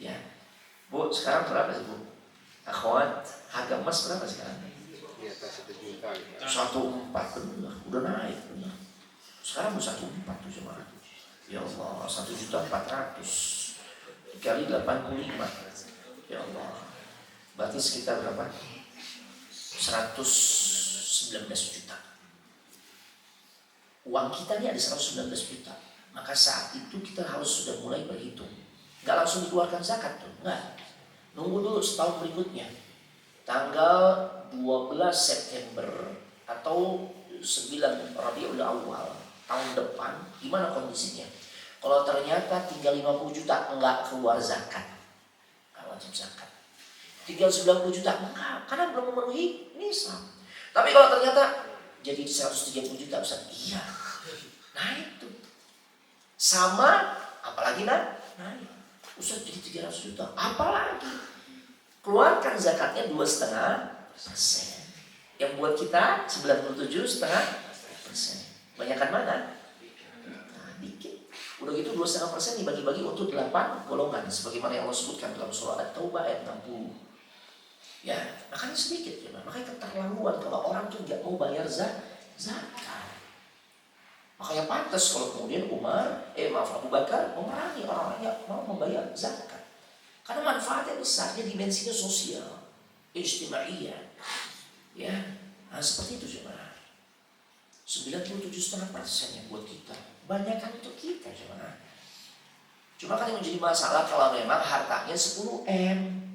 Ya, Bu sekarang berapa sih Bu? Akhwat, harga emas berapa sekarang? Di atas 1 juta. 1,4 benar, udah naik benar. Sekarang udah 1,4 tuh cuma. Ya Allah, 1.400.000 dikali 85. Ya Allah, berarti sekitar berapa? 119 juta. Uang kita ini ada 119 juta. Maka saat itu kita harus sudah mulai berhitung. Gak langsung dikeluarkan zakat tuh, enggak. Nunggu dulu setahun berikutnya. Tanggal 12 September atau 9 Rabiul Awal tahun depan, gimana kondisinya? Kalau ternyata tinggal 50 juta enggak keluar zakat, enggak wajib zakat. Tinggal 90 juta enggak, karena belum memenuhi nisab. Tapi kalau ternyata jadi 130 juta Ustaz, iya. Naik tuh. Sama apalagi naik. Ustaz jadi 300 juta, apalagi? Keluarkan zakatnya 2,5%. Yang buat kita 97,5%. Banyakkan mana? Nah, dikit. Udah gitu 2,5% dibagi-bagi untuk 8 golongan, sebagaimana yang Allah sebutkan dalam surah At-Taubah ayat 60. Ya, makanya sedikit ya, makanya keterlaluan kalau orang tuh nggak mau bayar zakat. Makanya pantas kalau kemudian Abu Bakar memerangi orang-orang yang mau membayar zakat. Karena manfaatnya besar, dia dimensinya sosial, ijtimaiyah. Ya, nah seperti itu jemaah. 97,5% yang buat kita, banyak kan untuk kita jemaah. Cuma kan yang menjadi masalah kalau memang hartanya 10M.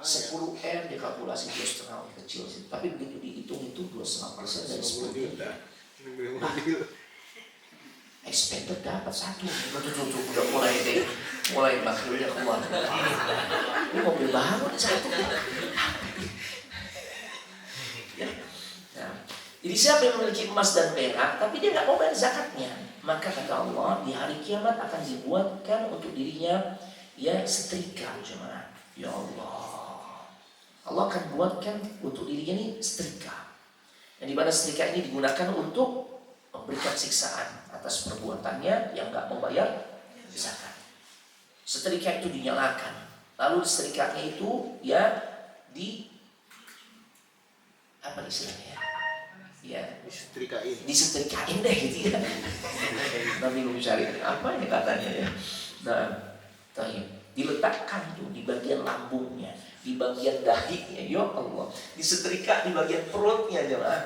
10M dikalkulasi 2,5 kecil sih. Tapi begitu dihitung itu 2,5% dari 10 juta. Expander dapat 1. Tuh udah mulai bakilnya keluar. Ini mobil baru nih 1. Ya. Nah, jadi siapa yang memiliki emas dan perak tapi dia nggak mau bayar zakatnya, maka kata Allah di hari kiamat akan dibuatkan untuk dirinya ya setrika jemaah. Ya Allah akan buatkan untuk dirinya ini setrika. Yang dimana setrika ini digunakan untuk memberikan siksaan atas perbuatannya yang nggak membayar zakat. Setrika itu dinyalakan, lalu setrikanya itu ya apa istilahnya? Ya, disetrikain deh gitu ya. Nabi mencari apa ya katanya ya. Nah, diletakkan tuh di bagian lambungnya, di bagian dahinya, ya Allah, disetrika di bagian perutnya jemaah.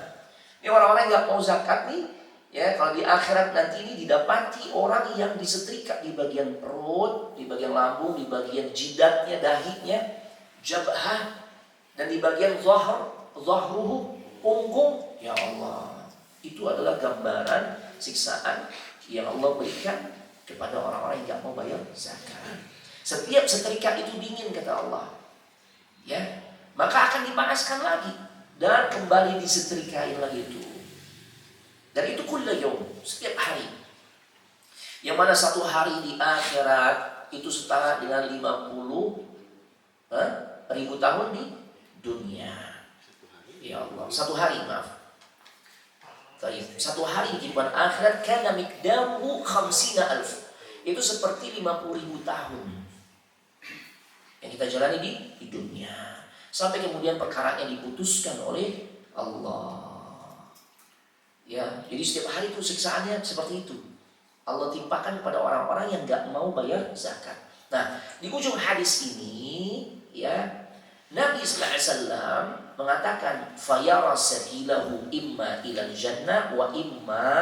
Ini orang-orang yang nggak mau zakat nih, ya kalau di akhirat nanti ini didapati orang yang disetrika di bagian perut, di bagian lambung, di bagian jidatnya, dahinya, jabhah, dan di bagian zahruhu, punggung. Ya Allah, itu adalah gambaran siksaan yang Allah berikan kepada orang-orang yang nggak mau bayar zakat. Setiap setrika itu dingin kata Allah, ya, maka akan dipanaskan lagi dan kembali disetrikain lagi itu. Dan itu kulla yaum, setiap hari. Yang mana satu hari di akhirat itu setara dengan 50.000 tahun di dunia. Ya Allah, satu hari maaf. Satu hari di kehidupan akhirat kana miqdaruhu 50,000. Itu seperti 50.000 tahun yang kita jalani di dunia. Sampai kemudian perkaranya diputuskan oleh Allah. Ya, jadi setiap hari itu siksaannya seperti itu. Allah timpakan kepada orang-orang yang nggak mau bayar zakat. Nah, di ujung hadis ini, ya, Nabi sallallahu alaihi wasallam mengatakan fayara sabilahu imma ilal jannah wa imma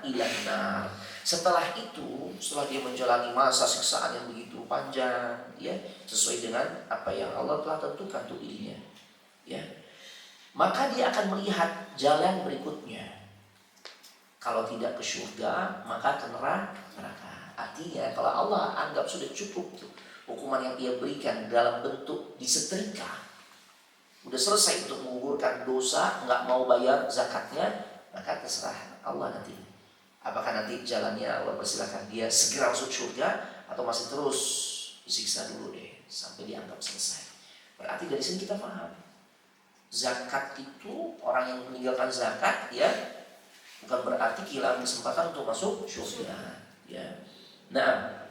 ilan nar. Setelah itu, setelah dia menjalani masa siksaan yang begitu panjang, ya, sesuai dengan apa yang Allah telah tentukan untuk dirinya, ya, maka dia akan melihat jalan berikutnya. Kalau tidak ke surga, maka ke neraka. Artinya kalau Allah anggap sudah cukup hukuman yang dia berikan dalam bentuk disetrika, udah selesai untuk menggugurkan dosa, nggak mau bayar zakatnya, maka terserah Allah nanti. Apakah nanti jalannya Allah persilakan dia segera masuk surga, atau masih terus disiksa dulu deh sampai dianggap selesai. Berarti dari sini kita paham, zakat itu orang yang meninggalkan zakat, ya, bukan berarti kehilangan kesempatan untuk masuk surga, ya. Nah,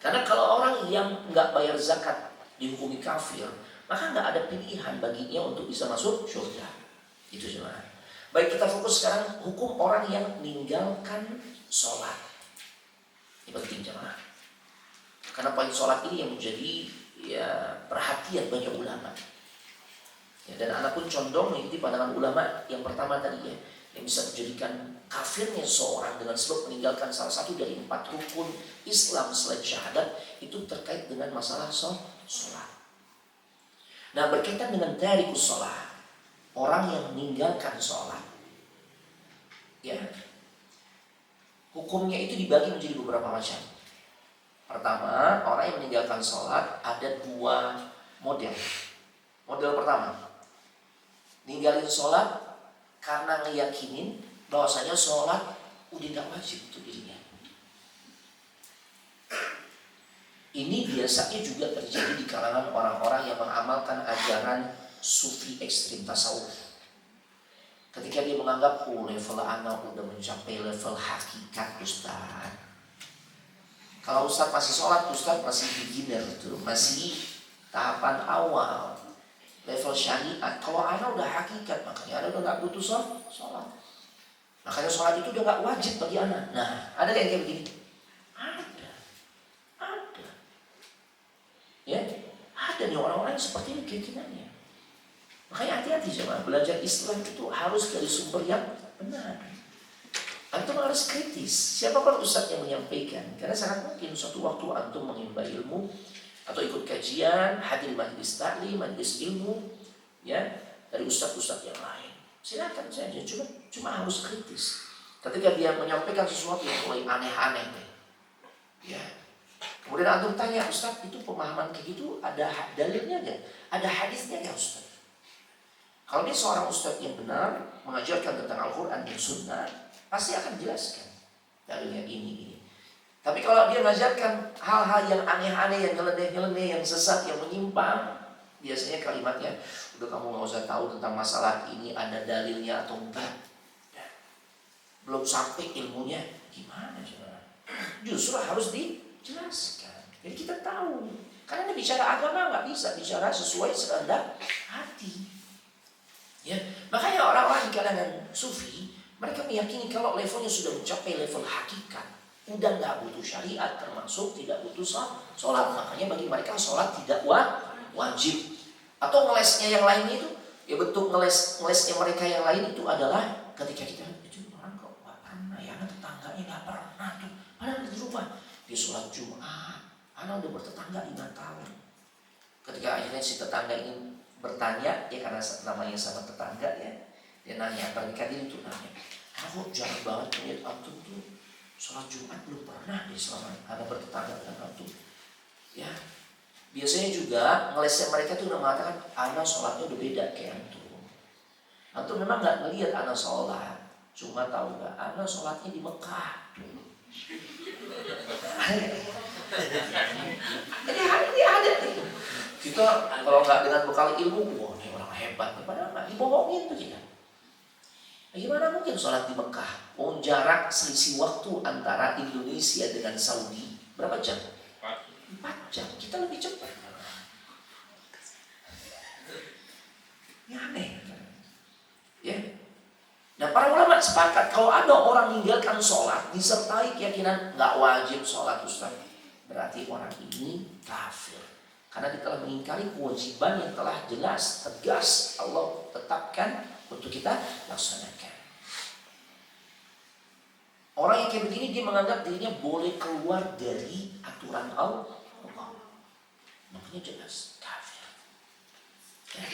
karena kalau orang yang nggak bayar zakat dihukumi kafir, maka nggak ada pilihan baginya untuk bisa masuk surga. Itu jemaah. Baik, kita fokus sekarang hukum orang yang meninggalkan sholat. Ini penting jemaah. Karena poin sholat ini yang menjadi, ya, perhatian banyak ulama. Ya, dan anak pun condong mengikuti pandangan ulama yang pertama tadi, ya, yang bisa menjadikan kafirnya seorang dengan sebab meninggalkan salah satu dari 4 rukun Islam selain syahadat, itu terkait dengan masalah sholat. Nah, berkaitan dengan tarikus sholat, orang yang meninggalkan sholat, ya, hukumnya itu dibagi menjadi beberapa macam. Pertama, orang yang meninggalkan sholat ada 2 model. Model pertama, ninggalin sholat karena ngeyakinin bahwasanya sholat udah gak wajib untuk dirinya. Ini biasanya juga terjadi di kalangan orang-orang yang mengamalkan ajaran sufi ekstrim tasawuf. Ketika dia menganggap, level anak udah mencapai level hakikat Ustaz. Kalau Ustaz masih sholat, Ustaz masih beginner tuh, masih tahapan awal, level syariat. Kalau anak udah hakikat, makanya anak udah gak butuh sholat. Makanya sholat itu udah gak wajib bagi anak. Nah, ada yang kayak begini? Ada. Ya, ada nih orang-orang yang seperti ini keyakinannya. Makanya hati-hati jemaah, belajar Islam itu harus dari sumber yang benar. Antum harus kritis. Siapapun ustaz yang menyampaikan, karena sangat mungkin suatu waktu antum mengimba ilmu atau ikut kajian, hadir majlis taklim, majlis ilmu, ya, dari ustaz-ustaz yang lain. Silakan saja, cuma harus kritis. Ketika dia menyampaikan sesuatu yang mulai aneh-aneh, ya, kemudian antum tanya, Ustaz, itu pemahaman kayak gitu ada dalilnya nggak? Ada hadisnya nggak, Ustaz? Kalau dia seorang ustaz yang benar mengajarkan tentang Al-Quran dan Sunnah, pasti akan jelaskan dalilnya ini. Tapi kalau dia mengajarkan hal-hal yang aneh-aneh, yang nyeleneh-nyeleneh, yang sesat, yang menyimpang, biasanya kalimatnya, udah kamu nggak usah tahu tentang masalah ini ada dalilnya atau enggak. Belum sampai ilmunya, gimana coba? Justru harus dijelaskan. Jadi kita tahu. Karena bicara agama nggak bisa bicara sesuai sekehendak hati. Ya, makanya orang-orang di kalangan sufi, mereka meyakini kalau levelnya sudah mencapai level hakikat, udah nggak butuh syariat, termasuk tidak butuh sholat. Makanya bagi mereka sholat tidak wajib. Atau ngelesnya yang lain itu, ya bentuk ngelesnya mereka yang lain itu adalah ketika kita itu orang kok nggak pernah, ya anak tetangganya nggak pernah tuh, padahal di rumah dia sholat Jumat, anak udah bertetangga 5 tahun. Ketika akhirnya si tetangga ini bertanya, ya karena namanya sama tetangga, ya, dia nanya, barangkali itu nanya, aku jarang banget melihat antum tuh sholat Jumat, belum pernah deh selama ada bertetangga dengan antum. Ya, biasanya juga ngelesnya mereka tuh mengatakan, anak sholatnya udah beda kayak antum. Antum memang nggak ngelihat anak sholat, cuma tahu nggak, anak sholatnya di Mekah dulu. Jadi hari ini ada nih. Kita kalau nggak dengan bekal ilmu, wah ini orang hebat, padahal nggak, dibohongin tuh kita. Gimana mungkin sholat di Mekah? Jarak selisih waktu antara Indonesia dengan Saudi berapa jam? 4 jam. Kita lebih cepat. Ya aneh. Ya. Nah, para ulama sepakat kalau ada orang meninggalkan sholat disertai keyakinan nggak wajib sholat Ustaz, berarti orang ini kafir. Karena dia telah mengingkari kewajiban yang telah jelas, tegas Allah tetapkan untuk kita laksanakan. Orang yang kayak begini dia menganggap dirinya boleh keluar dari aturan Allah. Makanya jelas kafir. Ya.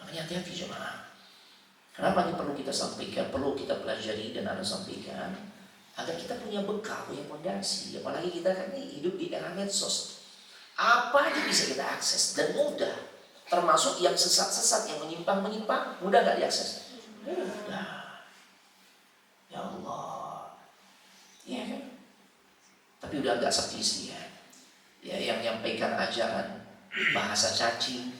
Makanya hati-hati jemaah. Kenapa ini perlu kita sampaikan, perlu kita pelajari dan Anda sampaikan agar kita punya bekal, punya fondasi. Apalagi kita kan ini hidup di era medsos. Apa aja bisa kita akses dan mudah. Termasuk yang sesat-sesat, yang menyimpang-menyimpang, mudah nggak diakses? Mudah. Ya Allah. Iya kan? Tapi udah agak skeptis ya. Ya yang menyampaikan ajaran bahasa cacing,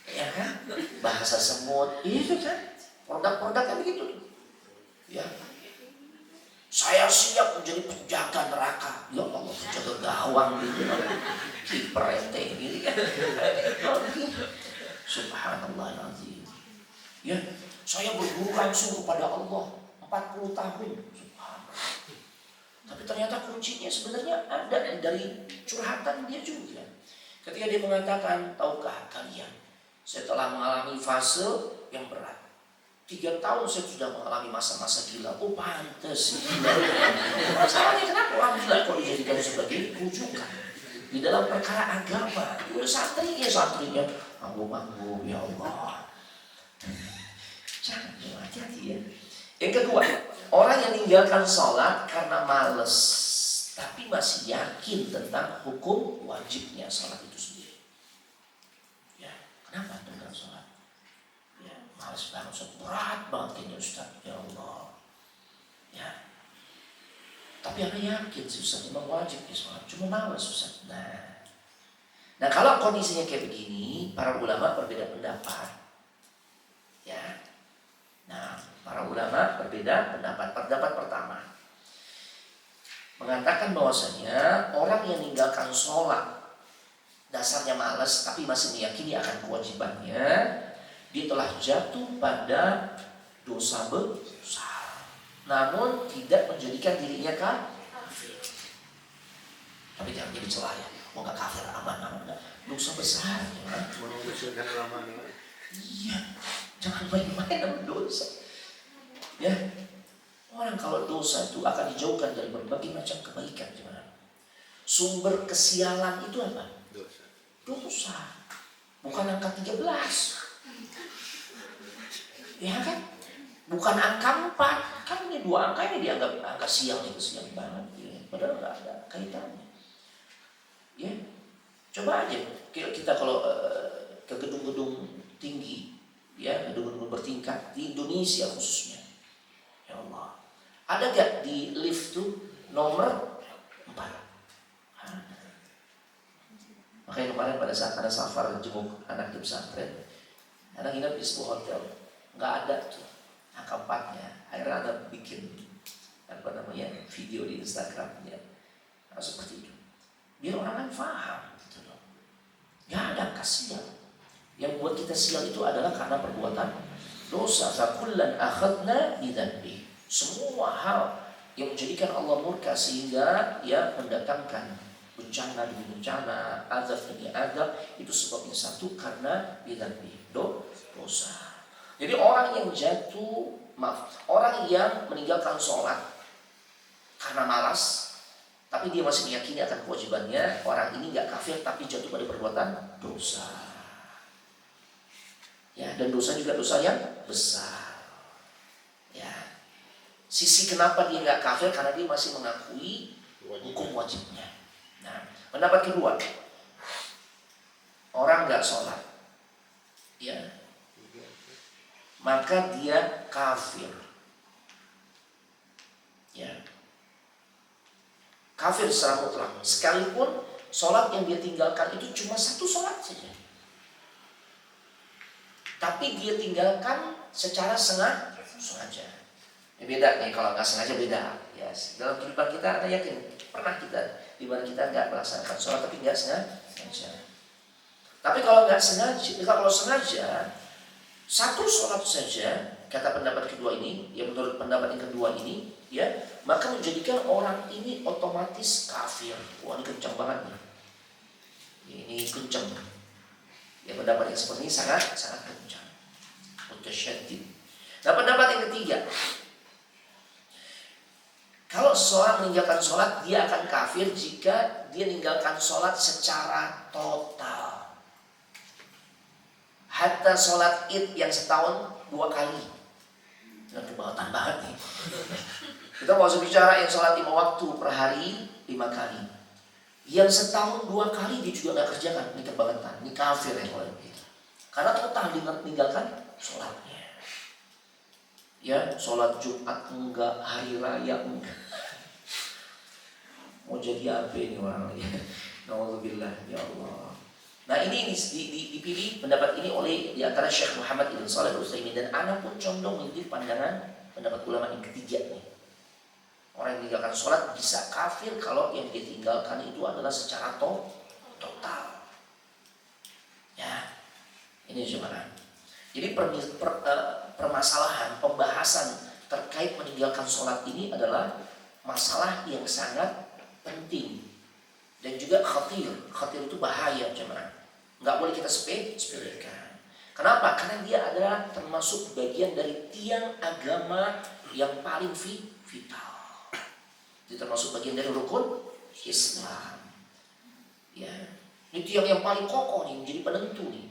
ya kan? Bahasa semut, itu kan? Produk-produk kan begitu. Ya. Saya siap menjadi penjaga neraka. Ya Allah, penjaga gawang gitu. Kiper ente gitu kan. Subhanallahirrahmanirrahim. Ya, saya berguru langsung kepada Allah 40 tahun. Subhanallah. Tapi ternyata kuncinya sebenarnya ada dari curhatan dia juga. Ketika dia mengatakan, tahukah kalian, saya telah mengalami fase yang berat. 3 tahun saya sudah mengalami masa-masa gila. Oh pantas gila. Masalahnya kenapa orang gila kok dijadikan sebagai rujukan di dalam perkara agama? Udah santrinya manggung-manggung, ya Allah. Jangan, hati-hati ya. Yang kedua, orang yang meninggalkan sholat karena males, tapi masih yakin tentang hukum wajibnya sholat itu sendiri. Ya, kenapa tentang sholat? Males banget Ustaz, berat banget ini Ustaz, ya Allah. Ya. Tapi Anda yakin sih Ustaz, memang wajib ya sholat, cuma males Ustaz. Nah kalau kondisinya kayak begini, para ulama berbeda pendapat. Ya. Nah, para ulama berbeda pendapat. Pendapat pertama mengatakan bahwasanya orang yang meninggalkan sholat dasarnya males, tapi masih meyakini akan kewajibannya, dia telah jatuh pada dosa besar, namun tidak menjadikan dirinya kafir. Tapi jangan jadi celah ya, mau nggak kafir aman-aman, dosa besar. Ya. Iya, jangan main-main dengan dosa. Ya, orang kalau dosa itu akan dijauhkan dari berbagai macam kebaikan. Sumber kesialan itu apa? Dosa. Bukan angka 13. Ya kan? Bukan angka 4. Kan ini 2 angka ini dianggap angka sial, itu sial banget ya. Padahal nggak ada kaitannya. Ya. Coba aja kita kalau ke gedung-gedung tinggi, ya, gedung-gedung bertingkat di Indonesia khususnya. Ya Allah. Ada gak di lift tuh nomor 4? Makanya kemarin pada saat ada safar jenguk anak di pesantren, anak nginep di sebuah hotel, nggak ada tuh angka 4-nya. Akhirnya ada bikin video di Instagramnya, nah, seperti itu. Biar orang kan paham, gitu loh. Nggak ada angka sial. Yang buat kita sial itu adalah karena perbuatan dosa. Fakullan akhadna bidzanbi. Semua hal yang menjadikan Allah murka sehingga ya mendatangkan bencana demi bencana, azab demi azab, itu sebabnya satu karena bidzanbi, dosa. Jadi orang yang orang yang meninggalkan sholat karena malas, tapi dia masih meyakini akan kewajibannya, orang ini nggak kafir tapi jatuh pada perbuatan dosa. Ya, dan dosa juga dosa yang besar. Ya, sisi kenapa dia nggak kafir karena dia masih mengakui hukum wajibnya. Nah, pendapat kedua, orang nggak sholat, ya, maka dia kafir. Ya, kafir secara mutlak. Sekalipun sholat yang dia tinggalkan itu cuma 1 sholat saja, tapi dia tinggalkan secara sengaja. Ya beda nih, kalau nggak sengaja beda. Ya, dalam kehidupan kita ada yakin pernah kita di mana kita nggak melaksanakan sholat tapi nggak sengaja. Tapi kalau nggak sengaja, kalau sengaja Satu sholat saja, kata pendapat kedua ini, ya menurut pendapat yang kedua ini, ya, maka menjadikan orang ini otomatis kafir. Wah, ini kencang banget nih. Ini kencang. Ya, pendapat yang seperti ini sangat kencang. Mutasyaddid. Nah, pendapat yang ketiga, kalau seorang meninggalkan sholat, dia akan kafir jika dia meninggalkan sholat secara total. Hatta sholat id yang setahun 2 kali. Ini kebangetan banget nih. Kita mau bicara yang sholat 5 waktu per hari 5 kali. Yang setahun 2 kali dia juga nggak kerjakan. Ini kebangetan. Ini kafir ya kalau begitu. Karena total meninggalkan sholatnya. Ya, sholat Jumat enggak, hari raya enggak. Mau jadi apa ini orang ya? Nauzubillah, ya Allah. Nah, ini dipilih pendapat ini oleh di antara Syekh Muhammad Ibn Shalih Al-Utsaimin, dan ana pun condong mengikuti pandangan pendapat ulama yang ketiga nih. Orang yang meninggalkan sholat bisa kafir kalau yang ditinggalkan itu adalah secara total. Ya, ini gimana? Jadi permasalahan, pembahasan terkait meninggalkan sholat ini adalah masalah yang sangat penting dan juga khatir. Khatir itu bahaya, jemaah. Nggak boleh kita sepelekan. Kenapa? Karena dia adalah termasuk bagian dari tiang agama yang paling vital. Dia termasuk bagian dari rukun Islam. Ya, ini tiang yang paling kokoh nih, menjadi penentu nih.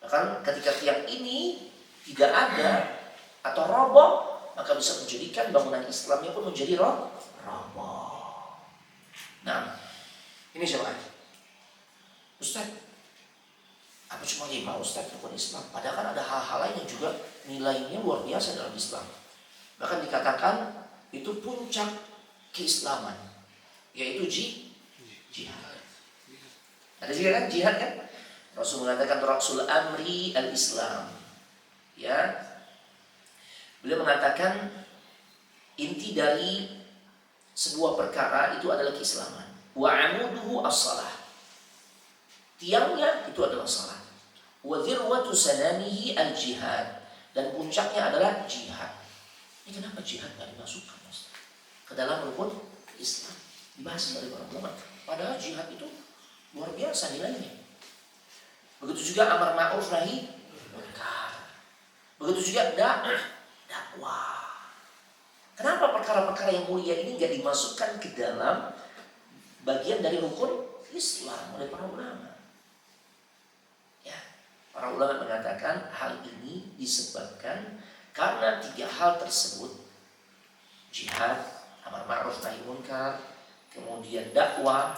Bahkan ketika tiang ini tidak ada atau roboh, maka bisa menjadikan bangunan Islamnya pun menjadi roboh. Nah, ini siapa? Ustaz, apa cuma 5 Ustaz rukun Islam? Padahal kan ada hal-hal lain yang juga nilainya luar biasa dalam Islam. Bahkan dikatakan itu puncak keislaman, yaitu jihad. Ada juga kan jihad kan? Rasul mengatakan Rasul Amri al-Islam. Ya. Beliau mengatakan inti dari sebuah perkara itu adalah keislaman. Wa amuduhu as-salah. Tiangnya itu adalah salat. Wa dzirwatu sanamihi al-jihad, dan puncaknya adalah jihad. Ini kenapa jihad enggak dimasukkan, Mas, ke dalam rukun Islam? Dibahas oleh para ulama. Padahal jihad itu luar biasa nilainya. Begitu juga amar ma'ruf nahi munkar. Begitu juga dakwah. Kenapa perkara-perkara yang mulia ini enggak dimasukkan ke dalam bagian dari rukun Islam oleh para ulama? Ya, para ulama mengatakan hal ini disebabkan karena 3 hal tersebut: jihad, amar ma'ruf nahi munkar, kemudian dakwah,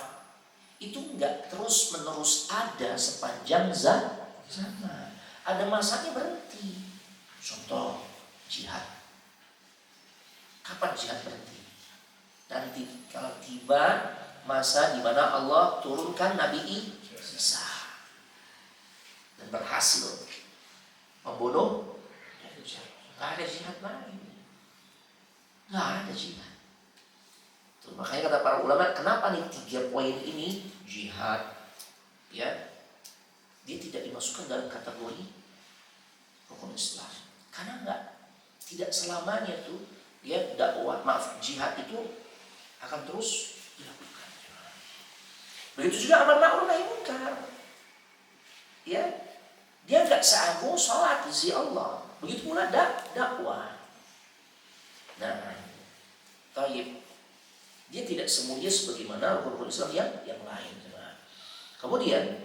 itu enggak terus menerus ada sepanjang zaman. Ada masanya berhenti. Contoh jihad. Kapan jihad berhenti? Nanti kalau tiba masa di mana Allah turunkan Nabi Isa dan berhasil membunuh, nggak ada jihad lagi. Nggak ada jihad. Makanya kata para ulama, kenapa nih 3 poin ini jihad, ya, dia tidak dimasukkan dalam kategori rukun Islam, karena tidak selamanya tuh ya dakwah, jihad itu akan terus dilakukan. Begitu juga amar ma'ruf nahi munkar, ya, dia nggak seagung sholat di sisi Allah. Begitu pula dakwah. Nah, taib. Dia tidak semulia sebagaimana rukun Islam yang lain. Kemudian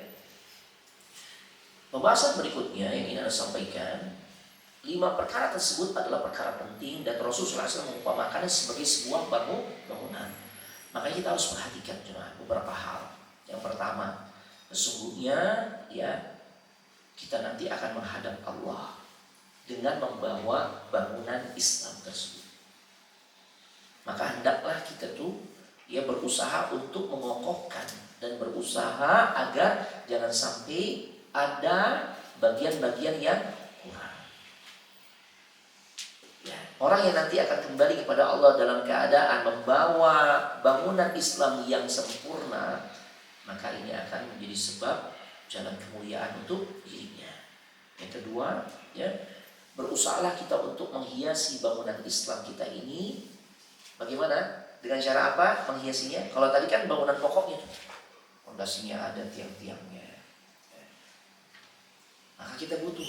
pembahasan berikutnya yang ingin Anda sampaikan, 5 perkara tersebut adalah perkara penting dan Rasulullah SAW mengumpamakannya sebagai sebuah bangunan. Makanya kita harus perhatikan beberapa hal. Yang pertama, sesungguhnya ya kita nanti akan menghadap Allah dengan membawa bangunan Islam tersebut. Maka hendaklah kita tuh ya berusaha untuk mengokohkan dan berusaha agar jangan sampai ada bagian-bagian yang kurang. Ya, orang yang nanti akan kembali kepada Allah dalam keadaan membawa bangunan Islam yang sempurna, maka ini akan menjadi sebab jalan kemuliaan untuk dirinya. Yang kedua, ya, berusahalah kita untuk menghiasi bangunan Islam kita ini. Bagaimana? Dengan cara apa menghiasinya? Kalau tadi kan bangunan pokoknya, fondasinya ada, tiang-tiangnya. Maka kita butuh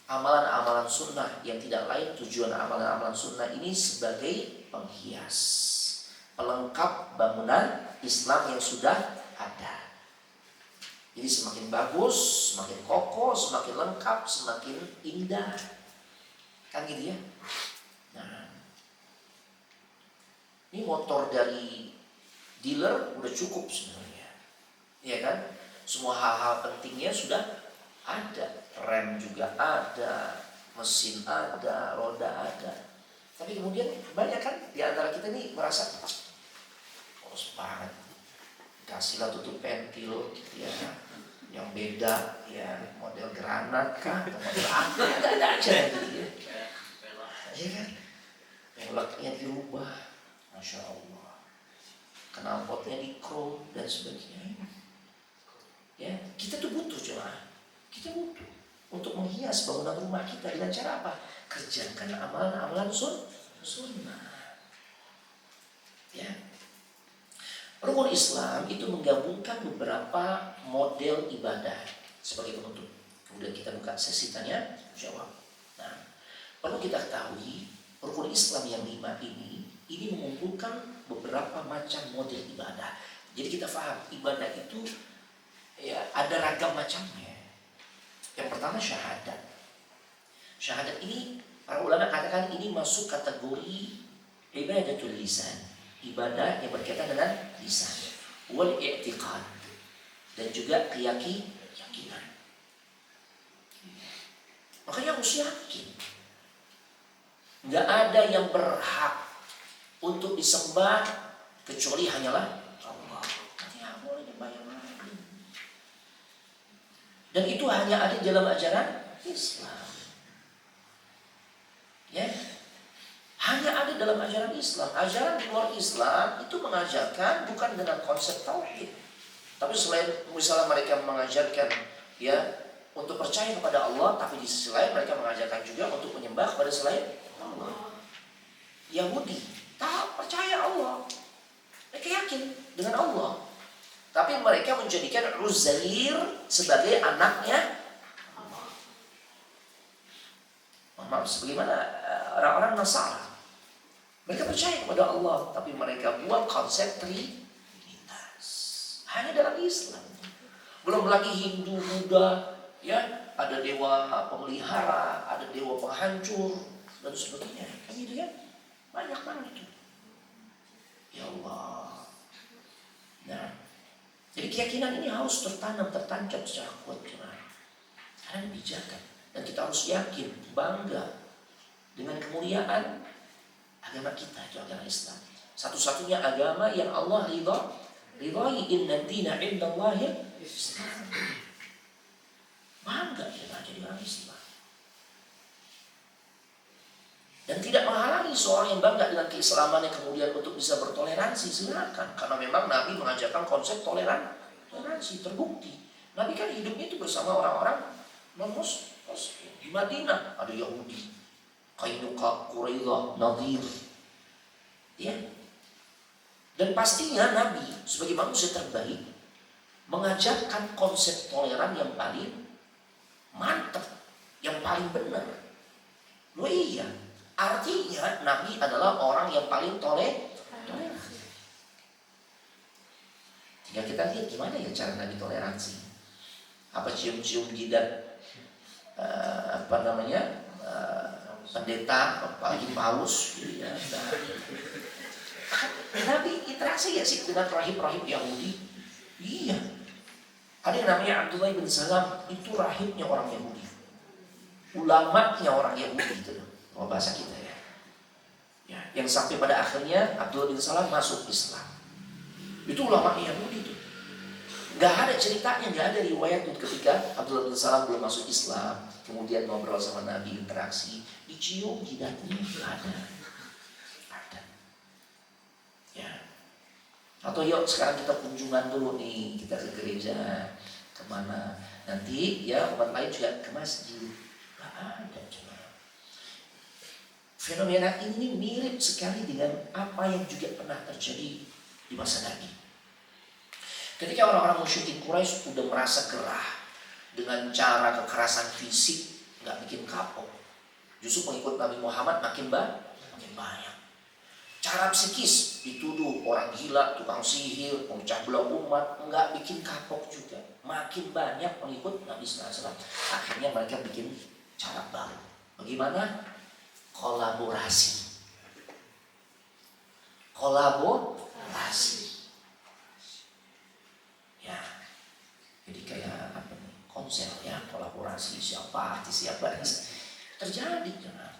amalan-amalan sunnah yang tidak lain, tujuan amalan-amalan sunnah ini sebagai penghias, pelengkap bangunan Islam yang sudah ada. Jadi semakin bagus, semakin kokoh, semakin lengkap, semakin indah. Kan gitu ya. Nah, ini motor dari dealer udah cukup sebenarnya. Iya kan? Semua hal-hal pentingnya sudah ada. Rem juga ada, mesin ada, roda ada. Tapi kemudian banyak kan di antara kita nih merasa polos banget. Kasihlah tutup pentil ya, yang beda ya, model granat kah atau model apa, ada aja gitu ya. Iya kan? Peleknya dirubah, Masya Allah. Knalpotnya di chrome dan sebagainya. Ya, kita tuh butuh jemaah. Kita butuh untuk menghias bangunan rumah kita dengan cara apa? Kerjakan amalan-amalan sunnah. Ya. Rukun Islam itu menggabungkan beberapa model ibadah sebagai penutup. Kemudian kita buka sesi tanya jawab. Nah, perlu kita ketahui rukun Islam yang 5 ini mengumpulkan beberapa macam model ibadah. Jadi kita paham ibadah itu ya ada ragam macamnya. Yang pertama syahadat. Syahadat ini para ulama katakan ini masuk kategori ibadatul lisan, ibadah yang berkaitan dengan lisan, wal i'tiqad, dan juga keyakinan. Makanya harus yakin. Nggak ada yang berhak untuk disembah kecuali hanyalah Allah. Nanti nggak boleh dibayar lagi. Dan itu hanya ada di dalam ajaran Islam. Ya, hanya ada dalam ajaran Islam. Ajaran di luar Islam itu mengajarkan bukan dengan konsep tauhid, tapi selain misalnya mereka mengajarkan ya untuk percaya kepada Allah, tapi di sisi lain mereka mengajarkan juga untuk menyembah kepada selain Allah. Yahudi tak percaya Allah, mereka yakin dengan Allah, tapi mereka menjadikan Uzair sebagai anaknya Allah. Maaf, sebagaimana orang-orang Nasara, mereka percaya kepada Allah, tapi mereka buat konsep trinitas hanya dalam Islam. Belum lagi Hindu, Buddha, ya ada dewa pemelihara, ada dewa penghancur dan sebagainya. Kan gitu ya, banyak banget itu. Ya Allah. Nah, jadi keyakinan ini harus tertancap secara kuat karena ini bijakan. Dan kita harus yakin, bangga dengan kemuliaan agama kita, itu agama Islam. Satu-satunya agama yang Allah ridhai, inna dina indallahi Islam. Bangga kita jadi orang Islam. Dan tidak menghalangi seorang yang bangga dengan keislamannya kemudian untuk bisa bertoleransi, silakan. Karena memang Nabi mengajarkan konsep toleransi, terbukti. Nabi kan hidupnya itu bersama orang-orang non-Muslim. Di Madinah ada Yahudi, Qainuqa, Quraidah, Nadir. Ya. Dan pastinya Nabi sebagai manusia terbaik mengajarkan konsep toleran yang paling mantap, yang paling benar. Loh iya, artinya Nabi adalah orang yang paling toleran. Tinggal kita lihat gimana ya cara Nabi toleransi. Apa cium-cium jidat pendeta, apalagi paus gitu ya. Nabi interaksi ya sih dengan rahib-rahib Yahudi. Iya. Ada yang namanya Abdullah bin Salam, itu rahibnya orang Yahudi, ulamanya orang Yahudi gitu loh, kalau bahasa kita ya. Ya, yang sampai pada akhirnya Abdullah bin Salam masuk Islam. Itu ulama Yahudi itu. Gak ada ceritanya, gak ada riwayat ketika Abdullah bin Salam belum masuk Islam, kemudian ngobrol sama Nabi, interaksi, dicium jidatnya, ada. Ya. Atau yuk sekarang kita kunjungan dulu nih, kita ke gereja, kemana. Nanti ya umat lain juga ke masjid. Gak ada coba. Fenomena ini mirip sekali dengan apa yang juga pernah terjadi di masa Nabi. Ketika orang-orang musyrikin Quraisy sudah merasa gerah dengan cara kekerasan fisik, nggak bikin kapok. Justru pengikut Nabi Muhammad makin banyak. Cara psikis dituduh orang gila, tukang sihir, memecah belah umat, nggak bikin kapok juga. Makin banyak pengikut Nabi SAW. Akhirnya mereka bikin cara baru. Bagaimana? Kolaborasi. Ya, jadi kayak apa nih? Konser ya, kolaborasi siapa artis siapa terjadi. Jangan.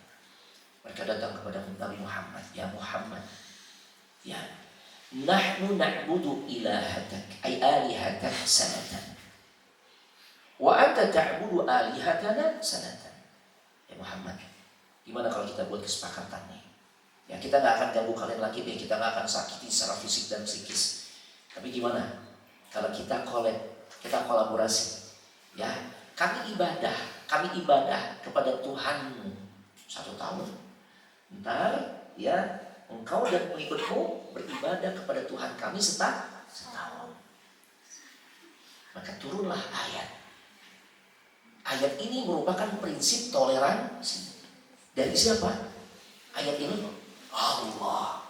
Mereka datang kepada Nabi Muhammad, ya Muhammad, ya nahnu na'budu ilahatak ay alihatak sanatan wa anta ta'budu alihatana sanatan. Ya Muhammad, gimana kalau kita buat kesepakatan nih? Ya kita gak akan ganggu kalian lagi deh, kita gak akan sakiti secara fisik dan psikis. Tapi gimana kalau kita kolaborasi? Ya, kami ibadah kepada Tuhanmu 1 tahun. Ntar ya engkau dan pengikutmu beribadah kepada Tuhan kami setahun. Maka turunlah ayat. Ayat ini merupakan prinsip toleransi. Dari siapa? Ayat ini Allah.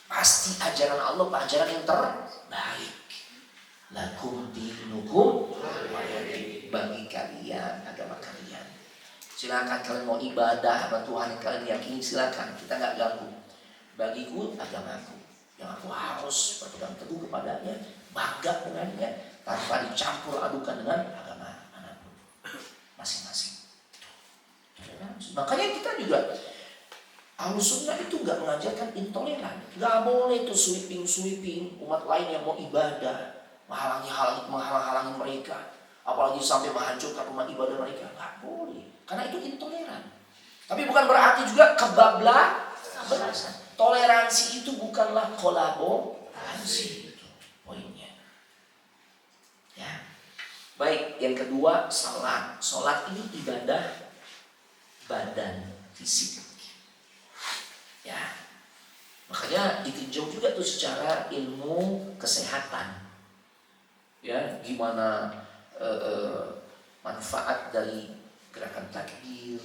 Pasti ajaran Allah ajaran yang terbaik. Lakum dinukum, bagi kalian agama kalian. Silakan kalian mau ibadah sama Tuhan yang kalian yakini, silakan, kita nggak ganggu. Bagiku agamaku yang aku harus berpegang teguh kepadanya, bangga dengannya, tanpa dicampur adukan dengan agama manapun masing-masing. Makanya kita juga Ahlus Sunnah itu nggak mengajarkan intoleran, nggak boleh tuh sweeping umat lain yang mau ibadah, menghalang-halangi mereka, apalagi sampai menghancurkan rumah ibadah mereka, nggak boleh. Karena itu intoleran. Tapi bukan berarti juga kebablasan. Toleransi itu bukanlah kolaborasi. Itu poinnya. Ya. Baik, yang kedua salat. Salat ini ibadah badan fisik. Ya. Makanya ditinjau juga tuh secara ilmu kesehatan. Ya, gimana manfaat dari gerakan takbir,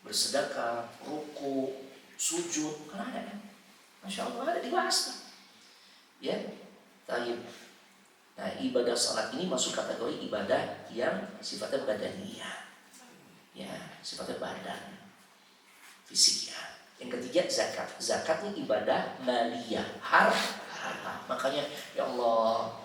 bersedekah, ruku, sujud, kan ada kan? Masya Allah ada dibahas. Ya, taib. Nah, ibadah salat ini masuk kategori ibadah yang sifatnya badaniyah. Ya, sifatnya badan, fisik ya. Yang ketiga zakat. Zakat ini ibadah maliyah, harta. Makanya ya Allah,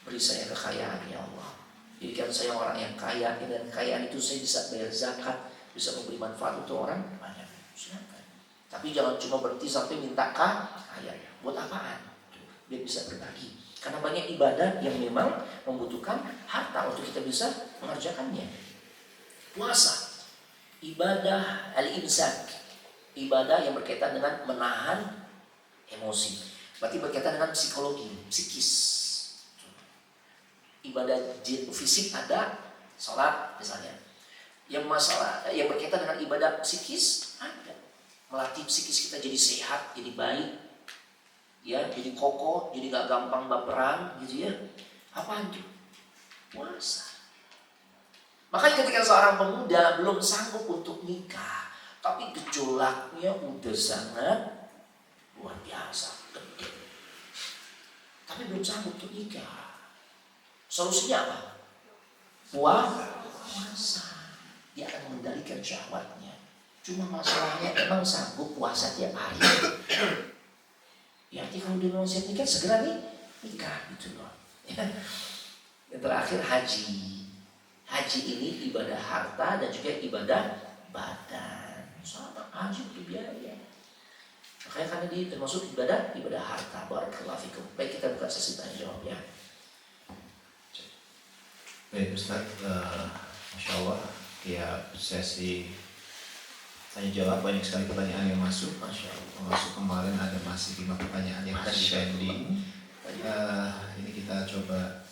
beri saya kekayaan ya Allah. Jadikan saya orang yang kaya, dengan kekayaan itu saya bisa bayar zakat, bisa memberi manfaat untuk orang banyak. Silakan. Tapi jangan cuma berhenti sampai minta kaya. Buat apaan? Biar bisa berbagi. Karena banyak ibadah yang memang membutuhkan harta untuk kita bisa mengerjakannya. Puasa, ibadah al-imsak, ibadah yang berkaitan dengan menahan emosi. Berarti berkaitan dengan psikologi, psikis. Ibadah fisik ada, sholat misalnya. Yang masalah yang berkaitan dengan ibadah psikis ada. Melatih psikis kita jadi sehat, jadi baik, ya, jadi kokoh, jadi gak gampang baperan, gitu ya. Apaan itu? Puasa. Makanya ketika seorang pemuda belum sanggup untuk nikah, tapi gejolaknya udah sangat luar biasa, gede, tapi belum sanggup untuk nikah. Solusinya apa? Puasa. Dia akan mengendalikan syahwatnya. Cuma masalahnya emang sanggup puasa tiap hari. Ya, kalau dia mau siap nikah segera nikah gitu loh. Yang terakhir haji. Haji ini ibadah harta dan juga ibadah badan. Sama haji berbiaya. Makanya karena dia termasuk ibadah harta. Barakallahu fikum. Baik, kita buka sesi tanya jawab ya. Baik Ustaz, Masya Allah, ya sesi tanya jawab banyak sekali pertanyaan yang masuk. Masya Allah. Masuk kemarin ada masih 5 pertanyaan yang tadi pending. Ini kita coba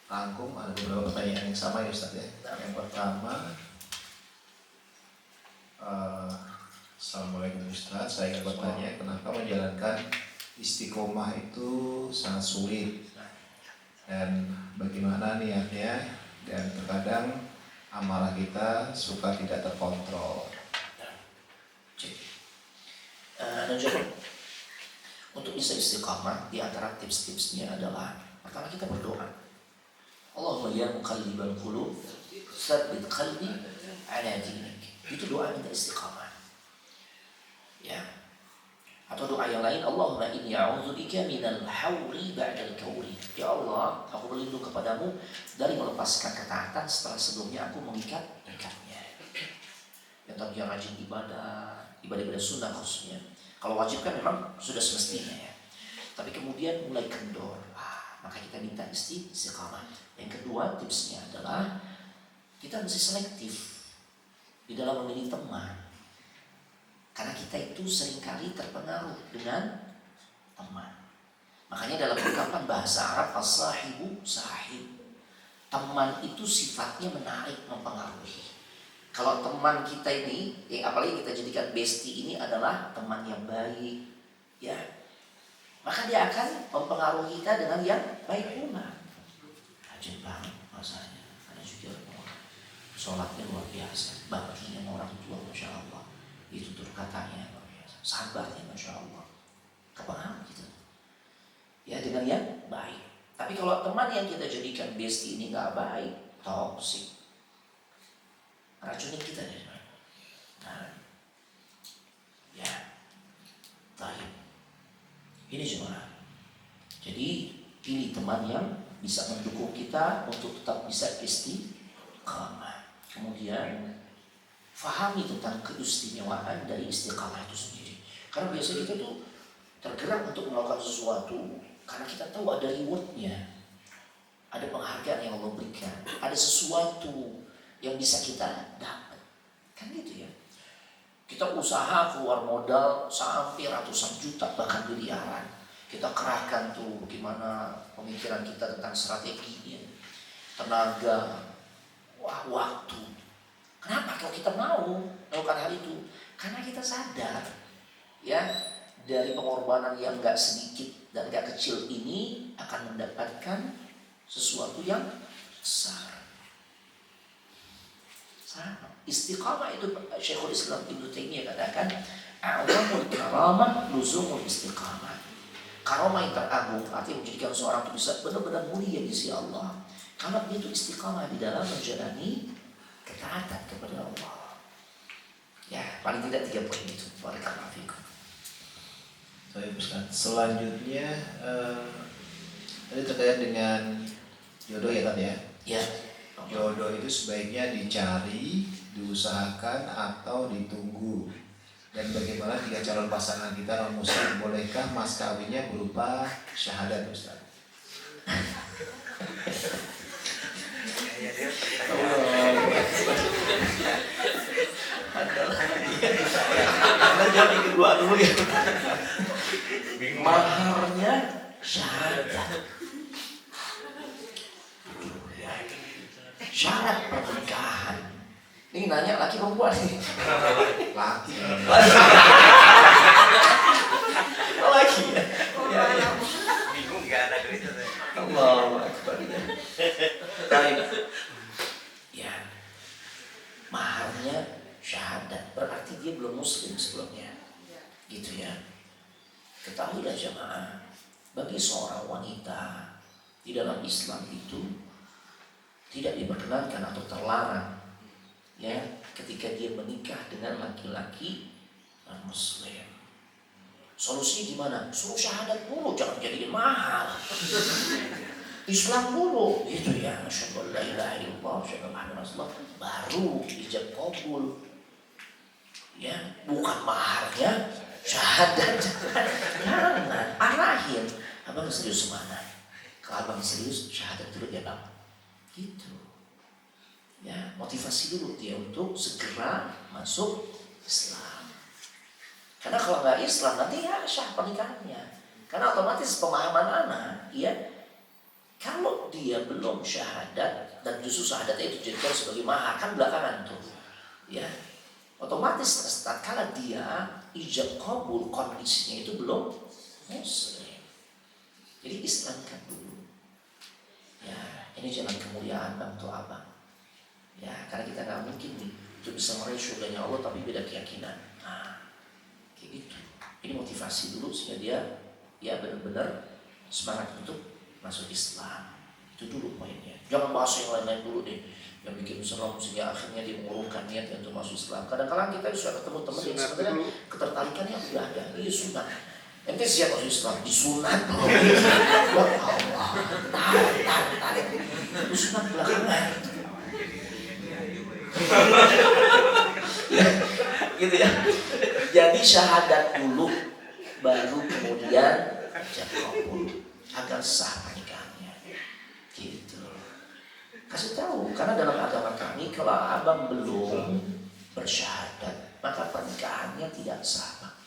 rangkum ada beberapa pertanyaan yang sama ya Ustaz ya. Yang pertama, Assalamualaikum Ustaz, saya ingin bertanya kenapa menjalankan istiqomah itu sangat sulit dan bagaimana niatnya, dan terkadang amarah kita suka tidak terkontrol. Untuk bisa istiqamah, di antara tips-tipsnya adalah pertama kita berdoa. Allahumma ya muqallibal qulub, tsabbit qalbi ala dinik. Itu doa minta istiqamah. Ya. Atau doa yang lain, Allahumma inni a'udzubika minal hawri ba'dal kawri. Ya Allah, aku berlindung kepadamu dari melepaskan ketaatan setelah sebelumnya aku mengikatnya. Yang tadi yang rajin ibadah sunnah khususnya. Kalau wajib kan memang sudah semestinya ya. Tapi kemudian mulai kendor, maka kita minta istiqamah. Yang kedua tipsnya adalah kita mesti selektif di dalam memilih teman. Karena kita itu seringkali terpengaruh dengan teman. Makanya dalam ungkapan bahasa Arab, as-sahibu sahib. Teman itu sifatnya menarik, mempengaruhi. Kalau teman kita ini, apalagi kita jadikan bestie ini adalah teman yang baik, ya, maka dia akan mempengaruhi kita dengan yang baik pula. Rajin banget masanya, ada juga orang sholatnya luar biasa, baktinya sama orang tua, masya Allah, itu tutur katanya luar biasa, sabarnya masya Allah, kepengaruh gitu, ya dengan yang baik. Tapi kalau teman yang kita jadikan bestie ini nggak baik, toksik, racunin kita deh. Nah, ya, baik. Ini cuma. Jadi pilih teman yang bisa mendukung kita untuk tetap bisa istiqamah. Kemudian fahami tentang keistimewaan dari istiqamah itu sendiri. Karena biasanya kita tuh tergerak untuk melakukan sesuatu karena kita tahu ada rewardnya, ada penghargaan yang Allah berikan, ada sesuatu yang bisa kita dapat, kan gitu ya. Kita usaha keluar modal sampai ratusan juta bahkan miliaran. Kita kerahkan tuh gimana pemikiran kita tentang strateginya, tenaga, waktu. Kenapa kalau kita mau melakukan hal itu? Karena kita sadar ya dari pengorbanan yang gak sedikit dan gak kecil ini akan mendapatkan sesuatu yang besar. Istiqamah itu Syekhul Islam Ibnu Taimiyah katakan, a'zamul karamah luzumul istiqamah. Karamah yang teragung artinya menjadikan seorang itu bisa benar-benar mulia di sisi Allah karena dia itu istiqamah di dalam menjalani ketaatan kepada Allah. Ya, paling tidak 3 poin itu. Barakallahu fikum. Baik Ustaz. Selanjutnya tadi terkait dengan jodoh ya tadi ya. Ya. Jodoh itu sebaiknya dicari, diusahakan atau ditunggu. Dan bagaimana jika calon pasangan kita non muslim, bolehkah mas kawinnya berupa syahadat Ustaz? Anda jawab yang kedua dulu ya. Maharnya syahadat. Syarat pernikahan. Ini nanya laki perempuan nih. Laki. Laki ya. Bingung gak ada duit itu. Allahu Akbar. Baik. Ya. Maharnya syahadat berarti dia belum muslim sebelumnya. Gitu ya. Ketahuilah jemaah, bagi seorang wanita di dalam Islam itu tidak diperkenankan atau terlarang ya ketika dia menikah dengan laki-laki non-muslim. Solusinya gimana? Suruh syahadat dulu, jangan jadiin mahal. Islam dulu, itu ya. Asyhadu an la ilaha illallah, asyhadu anna Muhammadar Rasulullah, baru ijab qabul. Ya, bukan maharnya syahadat. Jangan, arahin. Abang serius mana? Kalau abang serius, syahadat dulu ya bang. Gitu. Ya, motivasi dulu dia untuk segera masuk Islam. Karena kalau nggak Islam nanti ya syah pernikahannya. Karena otomatis pemahaman anak, ya Kalau dia belum syahadat dan justru syahadatnya itu jadikan sebagai mahar, kan belakangan tuh, ya otomatis tatkala dia ijab kabul kondisinya itu belum muslim. Jadi islamkan dulu. Ya, ini jalan kemuliaan untuk abang. Ya, karena kita nggak mungkin nih untuk bisa meraih surganya Allah tapi beda keyakinan. Nah, kayak gitu. Ini motivasi dulu sehingga dia ya benar-benar semangat untuk masuk Islam. Itu dulu poinnya. Jangan bahas yang lain-lain dulu deh, yang bikin serem sehingga akhirnya dia mengurungkan niatnya untuk masuk Islam. Kadang-kadang kita sudah ketemu teman yang sebenarnya ketertarikannya udah ada. Iya sunnah. Ente siap masuk Islam disunat. Ya Allah, tarik. Itu sunat belakangan. Gitu ya. Jadi syahadat dulu, baru kemudian kabul agar sah pernikahannya. Gitu. Kasih tahu, karena dalam agama kami kalau abang belum bersyahadat maka pernikahannya tidak sah.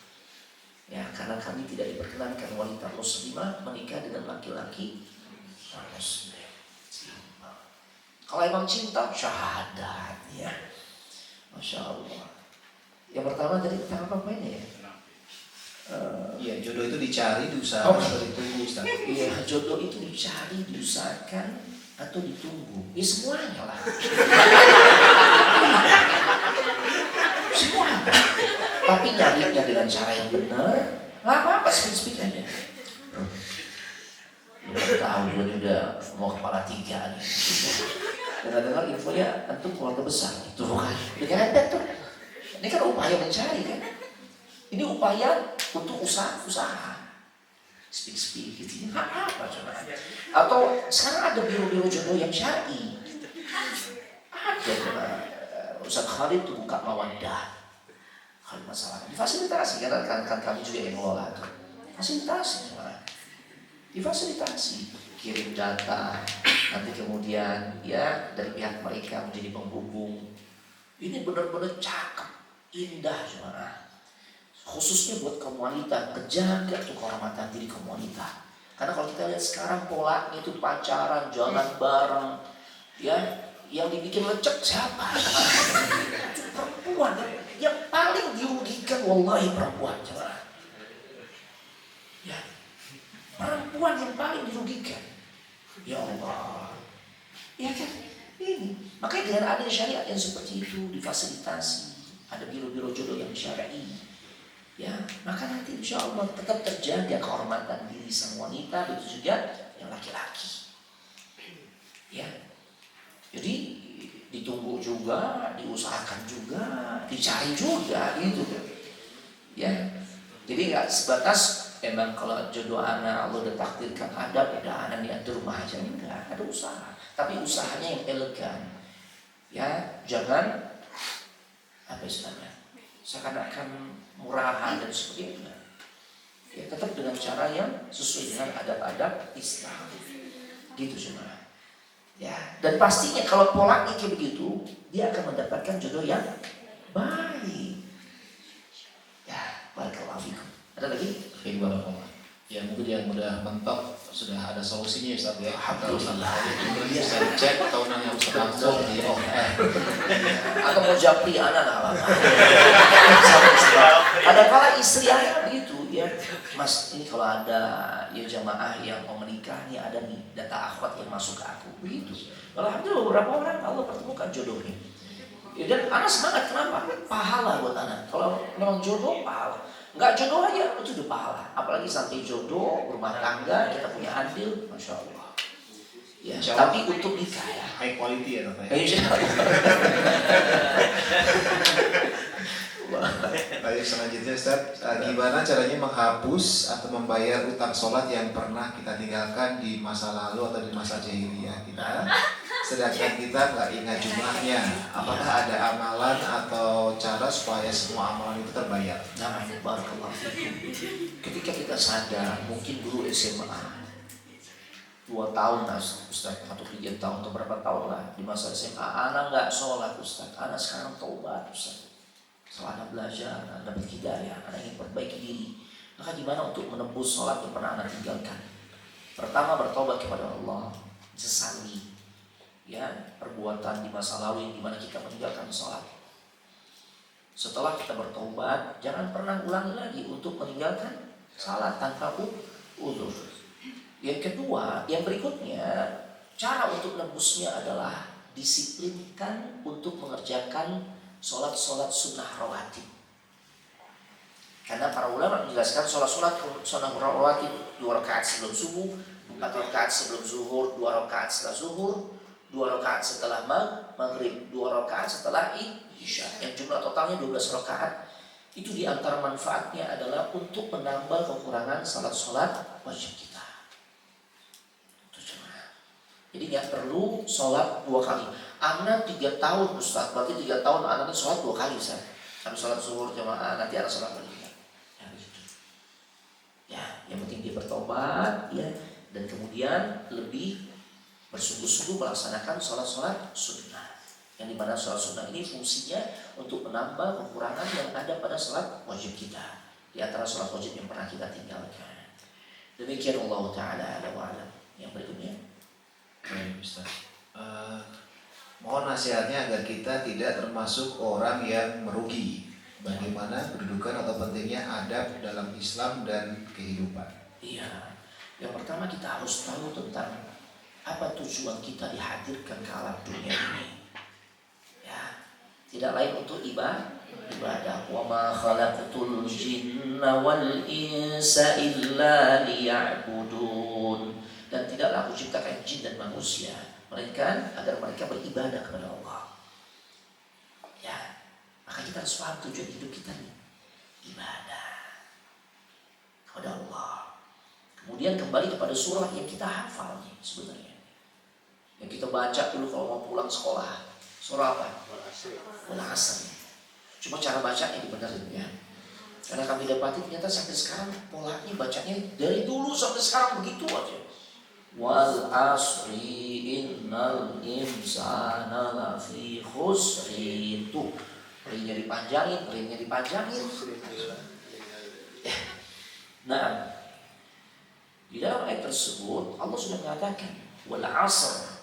Ya, karena kami tidak diperkenankan wanita muslimah menikah dengan laki-laki muslim. Kalau emang cinta syahadat ya, masya Allah. Yang pertama tadi tentang apa mainnya ya? Iya, jodoh itu dicari, diusahakan atau ditunggu, Ustaz? Iya, jodoh itu dicari, diusahakan atau ditunggu. Ya semuanya lah. Semuanya. Tapi nyarinya dengan cara yang benar, nggak apa-apa, speak aja. Lu tahu gue udah mau kepala 3 nih. Dengar-dengar infonya antum keluarga besar itu kan. Dengan ada tuh. Ini kan upaya mencari kan. Ini upaya untuk usaha. Speak gitu. Apa coba? Atau sekarang ada biro-biro jodoh yang syar'i. Ada Ustaz Khalid tuh buka Mawaddah. Kalau masalah difasilitasi karena kan kami juga yang ngelola tuh. Fasilitasi malah. Difasilitasi, kirim data, nanti kemudian ya dari pihak mereka menjadi penghubung. Ini benar-benar cakep, indah jemaah. Khususnya buat kaum wanita, kejaga tuh kehormatan diri kaum wanita. Karena kalau kita lihat sekarang polanya itu pacaran, jalan bareng, ya yang dibikin lecek siapa? Perempuan. Yang paling dirugikan wallahi perempuan jemaah. Ya. Perempuan yang paling dirugikan. Ya Allah. Ya kan? Ini. Makanya dengan adanya syariat yang seperti itu difasilitasi. Ada biro-biro jodoh yang syar'i. Ya, maka nanti insya Allah tetap terjaga kehormatan diri sang wanita, begitu juga yang laki-laki. Ya. Jadi ditunggu juga, diusahakan juga, dicari juga gitu. Ya. Jadi nggak sebatas emang kalau jodoh anak Allah udah takdirkan ada, udah anak diatur rumah aja, enggak, ada usaha. Tapi usahanya yang elegan. Ya, jangan apa istilahnya? Seakan-akan murahan dan sebagainya. Ya, tetap dengan cara yang sesuai dengan adab-adab Islam. Gitu semua. Ya, dan pastinya kalau polanya kayak begitu, dia akan mendapatkan jodoh yang baik. Ya, barakallahu fikum. Ada lagi? Barakallah. Ya mungkin yang udah mentok sudah ada solusinya Ustaz ya. Alhamdulillah. Ini bisa dicek taunannya Ustaz langsung di Atau mau japri anak nggak apa-apa. Ada kala istri anak begitu ya, Mas ini kalau ada ya jamaah yang mau menikah nih ada nih data akhwat yang masuk ke aku begitu. Alhamdulillah beberapa orang Allah pertemukan jodohnya. Ya, dan anak semangat kenapa? Pahala buat anak. Kalau memang jodoh pahala. Enggak jodoh aja itu udah pahala. Apalagi sampai jodoh rumah tangga kita punya andil, masya Allah. Ya, tapi untuk nikah ya. high quality ya Pak. Baik, selanjutnya Ustaz, gimana caranya menghapus atau membayar utang sholat yang pernah kita tinggalkan di masa lalu atau di masa jahiliyah kita, sedangkan kita nggak ingat jumlahnya? Apakah ada amalan atau cara supaya semua amalan itu terbayar? Nah, barakallahu fikum. Ketika kita sadar, mungkin dulu SMA 2 tahun lah Ustaz, atau 3 tahun atau berapa tahun lah di masa SMA, anak nggak sholat Ustaz, anak sekarang taubat Ustaz. Setelah anak belajar, anak dapat hidayah, anak ingin perbaiki diri, maka gimana untuk menembus sholat yang pernah anak tinggalkan? Pertama bertobat kepada Allah. sesali, ya, perbuatan di masa lalu yang dimana kita meninggalkan sholat. Setelah kita bertobat, jangan pernah ulangi lagi untuk meninggalkan sholat tanpa uzur. Yang kedua, yang berikutnya, cara untuk nebusnya adalah disiplinkan untuk mengerjakan sholat-sholat sunnah rawatib. Karena para ulama menjelaskan sholat-sholat sunnah rawatib 2 rakaat sebelum subuh, 4 rakaat sebelum zuhur, 2 rakaat setelah zuhur, 2 rakaat setelah maghrib, 2 rakaat setelah isya. Yang jumlah totalnya 12 rakaat. Itu diantara manfaatnya adalah untuk menambal kekurangan sholat-sholat wajib kita. Jadi nggak perlu sholat 2 kali. Anak 3 tahun Ustaz, berarti 3 tahun anak ini sholat 2 kali Ustaz. Kami sholat zuhur jamaah, nanti anak sholat lagi. Ya, yang penting dia bertobat, ya, dan kemudian lebih bersungguh-sungguh melaksanakan sholat-sholat sunnah. Yang dimana sholat sunnah ini fungsinya untuk menambah kekurangan yang ada pada sholat wajib kita, di antara sholat wajib yang pernah kita tinggalkan. Demikian Allah Ta'ala ala wa'alam. Yang berikutnya, Baik Ustaz, mohon nasihatnya agar kita tidak termasuk orang yang merugi. Bagaimana kedudukan atau pentingnya adab dalam Islam dan kehidupan? iya, yang pertama kita harus tahu tentang apa tujuan kita dihadirkan ke alam dunia ini. Ya, tidak lain untuk ibadah. Wa ma khalaqtul jinna wal insa illa liya'budun. Dan tidaklah aku ciptakan jin dan manusia melainkan agar mereka beribadah kepada Allah. Ya, maka kita harus paham tujuan hidup kita nih, ibadah kepada Allah. Kemudian kembali kepada surah yang kita hafal nih sebenarnya, yang kita baca dulu kalau mau pulang sekolah. Surah apa? Wal Asr. Cuma cara bacanya dibenerin ya. Karena kami dapati ternyata sampai sekarang polanya bacanya dari dulu sampai sekarang begitu aja. Wal asri innal insana lafi khusrin. Tuh, ringnya dipanjangin. Nah, di dalam ayat tersebut Allah sudah mengatakan wal asr,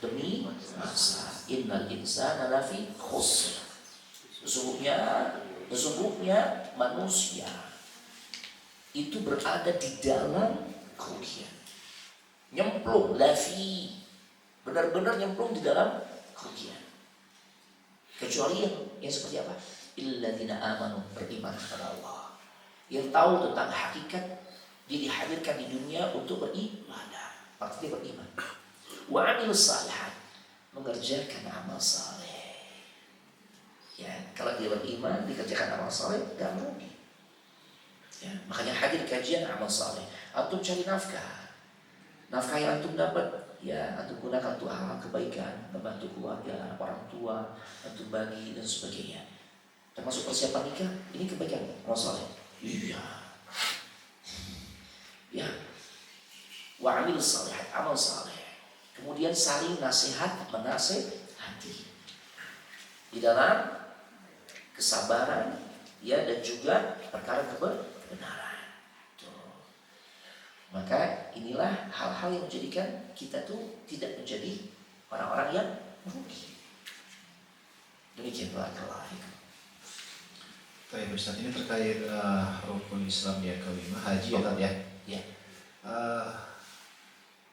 demi masa, innal insana lafi khusr. Sesungguhnya manusia itu berada di dalam kerugian. Nyemplung, lafi, benar-benar nyemplung di dalam kerugian. Kecuali yang seperti apa? Illadzina amanu, beriman kepada Allah, yang tahu tentang hakikat dia dihadirkan di dunia untuk beribadah, pasti dia beriman. Wa amilus salihat, mengerjakan amal saleh. Ya, kalau dia beriman dikerjakan amal saleh, gak merugi. Ya, makanya hadir kajian amal saleh. Antum cari nafkah yang antum dapat, ya antum gunakan untuk hal kebaikan, membantu keluarga, orang tua, antum bagi dan sebagainya. Termasuk persiapan nikah, ini kebaikan amal saleh. Iya. Ya. Wa amil salihat, amal saleh. Kemudian saling nasihat, menasihati di dalam kesabaran, ya, dan juga perkara kebenaran. Maka inilah hal-hal yang menjadikan kita tuh tidak menjadi orang-orang yang merugi. Demikian barakallahu fikum. Baik Ustaz, ini terkait rukun Islam yang kelima, haji ya kan ya? Ya.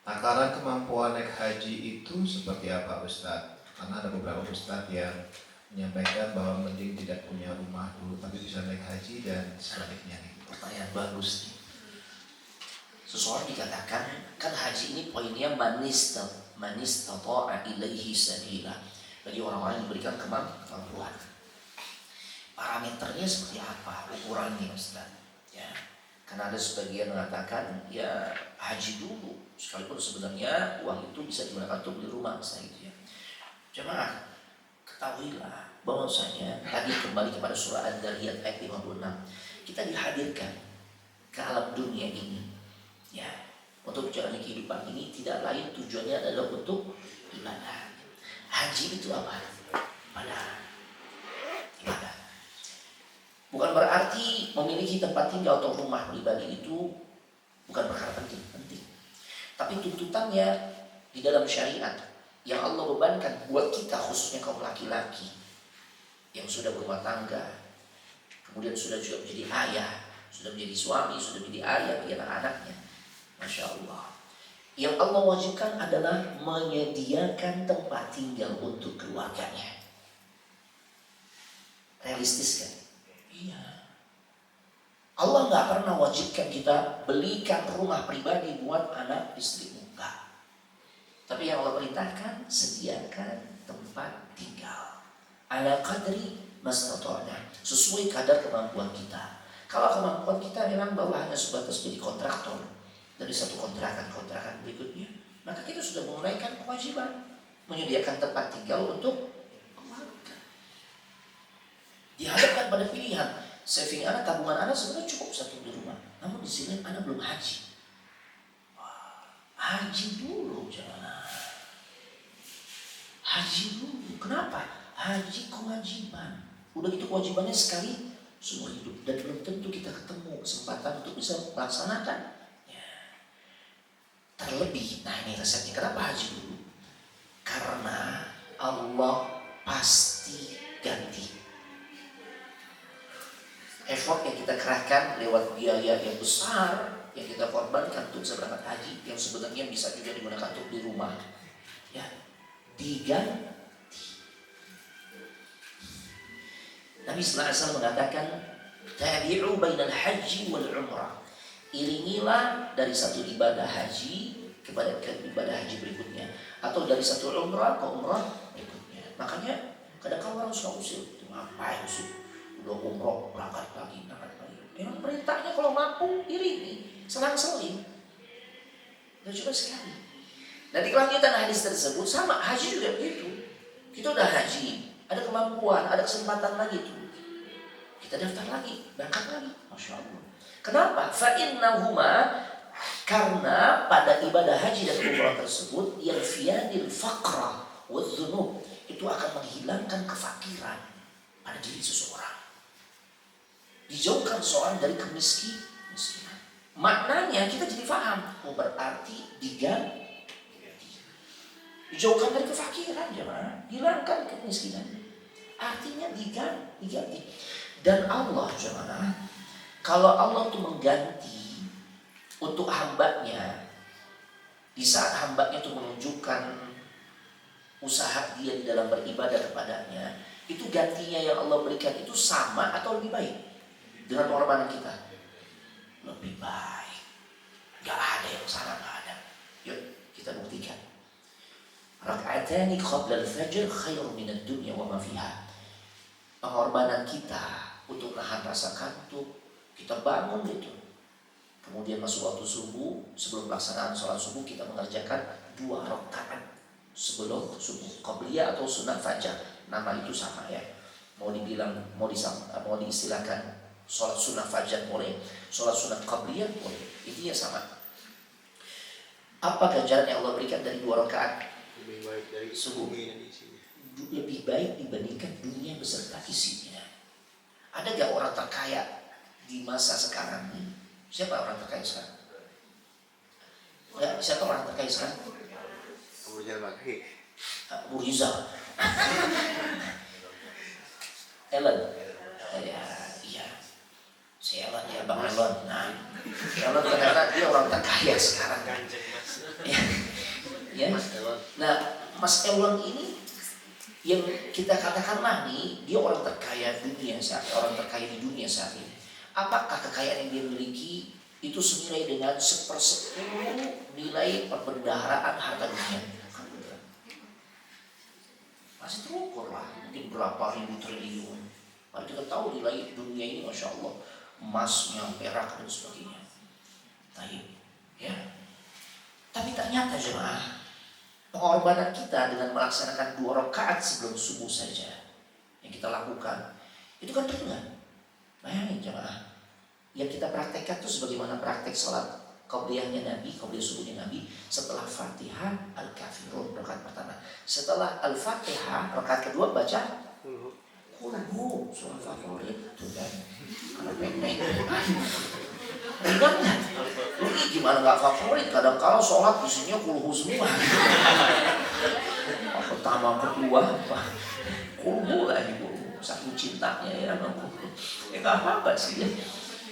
Takaran kemampuan naik haji itu seperti apa Ustaz? Karena ada beberapa Ustaz yang menyampaikan bahwa mending tidak punya rumah dulu tapi bisa naik haji dan sebaliknya. Pertanyaan bagus nih. Seseorang dikatakan, kan haji ini poinnya manistata'a ilaihi sabila, bagi orang-orang yang diberikan kemampuan. Parameternya seperti apa? Ukurannya Ustaz? Ya. Karena ada sebagian mengatakan ya haji dulu, sekalipun sebenarnya uang itu bisa digunakan untuk beli rumah misalnya gitu ya. Jemaah, ketahuilah bahwasanya tadi kembali kepada surah Ad-Dariyat ayat 56, kita dihadirkan ke alam dunia ini, ya, untuk menjalani kehidupan ini tidak lain tujuannya adalah untuk ibadah. Haji itu apa? Ibadah. Bukan berarti memiliki tempat tinggal atau rumah pribadi itu bukan perkara penting. Tapi tuntutannya di dalam syariat yang Allah bebankan buat kita, khususnya kaum laki-laki yang sudah berumah tangga, kemudian sudah juga menjadi ayah, sudah menjadi suami, sudah menjadi ayah bagi anak-anaknya. Masya Allah. Yang Allah wajibkan adalah menyediakan tempat tinggal untuk keluarganya. Realistis kan? Iya. Allah nggak pernah wajibkan kita belikan rumah pribadi buat anak istrimu, enggak. Tapi yang Allah perintahkan, sediakan tempat tinggal. Ala qadri mastata'na, sesuai kadar kemampuan kita. Kalau kemampuan kita memang bahwa hanya sebatas jadi kontraktor dari satu kontrakan berikutnya, maka kita sudah menunaikan kewajiban menyediakan tempat tinggal untuk keluarga. Dihadapkan pada pilihan, saving anak, tabungan anak sebenarnya cukup satu di rumah, namun di sini anak belum haji. Haji dulu jangan. Haji dulu. Kenapa? Haji kewajiban. Udah gitu kewajibannya sekali seumur hidup, dan belum tentu kita ketemu kesempatan untuk bisa melaksanakan. Ya. Terlebih, nah ini resepnya kenapa haji dulu? Karena Allah pasti ganti. Effort yang kita kerahkan lewat biaya yang besar yang kita korbankan untuk bisa berangkat haji, yang sebenarnya bisa juga digunakan untuk di rumah, ya, diganti. Nabi sallallahu alaihi wasallam mengatakan, tabi'u bainal haji wal umrah. Iringilah dari satu ibadah haji kepada ibadah haji berikutnya, atau dari satu umrah ke umrah berikutnya. Makanya kadang-kadang orang suka usil, ngapain sih? Udah umrah berangkat lagi. Memang perintahnya kalau mampu iringi, selang-seling. Udah coba sekali. Nah di kelanjutan hadis tersebut sama haji juga begitu. Kita udah haji, ada kemampuan, ada kesempatan lagi tuh, kita daftar lagi, berangkat lagi. Masya Allah. Kenapa? Fa'innahuma, karena pada ibadah haji dan umrah tersebut yang fiyadil faqra wadzunub, itu akan menghilangkan kefakiran pada diri seseorang, dijauhkan seorang dari kemiskinan. Maknanya kita jadi paham, oh berarti diganti, dijauhkan dari kefakiran, jemaah, hilangkan kemiskinan. Artinya diganti. Dan Allah, jemaah, kalau Allah itu mengganti untuk hambanya, di saat hambanya itu menunjukkan usaha dia di dalam beribadah kepadanya, itu gantinya yang Allah berikan itu sama atau lebih baik dengan pengorbanan kita? Lebih baik. Gak ada yang salah, gak ada. Yuk kita buktikan. Rak'atani qabla al-fajr khairun minad dunya wa ma fiha. Pengorbanan kita untuk nahan rasa kantuk, kita bangun gitu, kemudian masuk waktu subuh, sebelum pelaksanaan sholat subuh kita mengerjakan 2 rakaat sebelum subuh, qabliyah atau sunat fajar. Nama itu sama ya, mau diistilahkan sholat sunat fajar boleh, sholat sunat qabliyah boleh, intinya sama. Apa ganjaran yang Allah berikan dari 2 rakaat lebih baik dari subuh? isinya. Lebih baik dibandingkan dunia beserta isinya. Ada gak orang terkaya di masa sekarang ini? Siapa orang terkaya sekarang? Ya, siapa orang terkaya sekarang? Abu Jalmaki. Abu Rizal. Ellen. Ya, iya. Si Ellen ya, Bang Ellen. Nah, Ellen ternyata dia orang terkaya sekarang. Ya. Nah, Mas Ellen ini yang kita katakanlah nih, dia orang terkaya dunia saat orang terkaya di dunia saat ini. Apakah kekayaan yang dia miliki itu senilai dengan 1/10 nilai perbendaharaan harta dunia? Masih terukur lah, mungkin berapa ribu triliun. Mari kita tahu nilai dunia ini, masya Allah, emasnya, perak dan sebagainya. Ya. Tapi ternyata jemaah, pengorbanan kita dengan melaksanakan 2 rakaat sebelum subuh saja yang kita lakukan, itu kan ringan. Bayangin jemaah, yang kita praktekkan itu sebagaimana praktek sholat qabliyahnya Nabi, qabliyah subuhnya Nabi, setelah Fatihah Al-Kafirun rakaat pertama, setelah Al-Fatihah rakaat kedua baca Qul surah favorit itu kan, karena pendek. Ringan nggak? Gimana nggak favorit? Kadang kala sholat isinya kulhu semua. Pertama kedua kulhu lagi kulhu. Saking cintanya ya kulhu. Ya nggak apa-apa sih ya.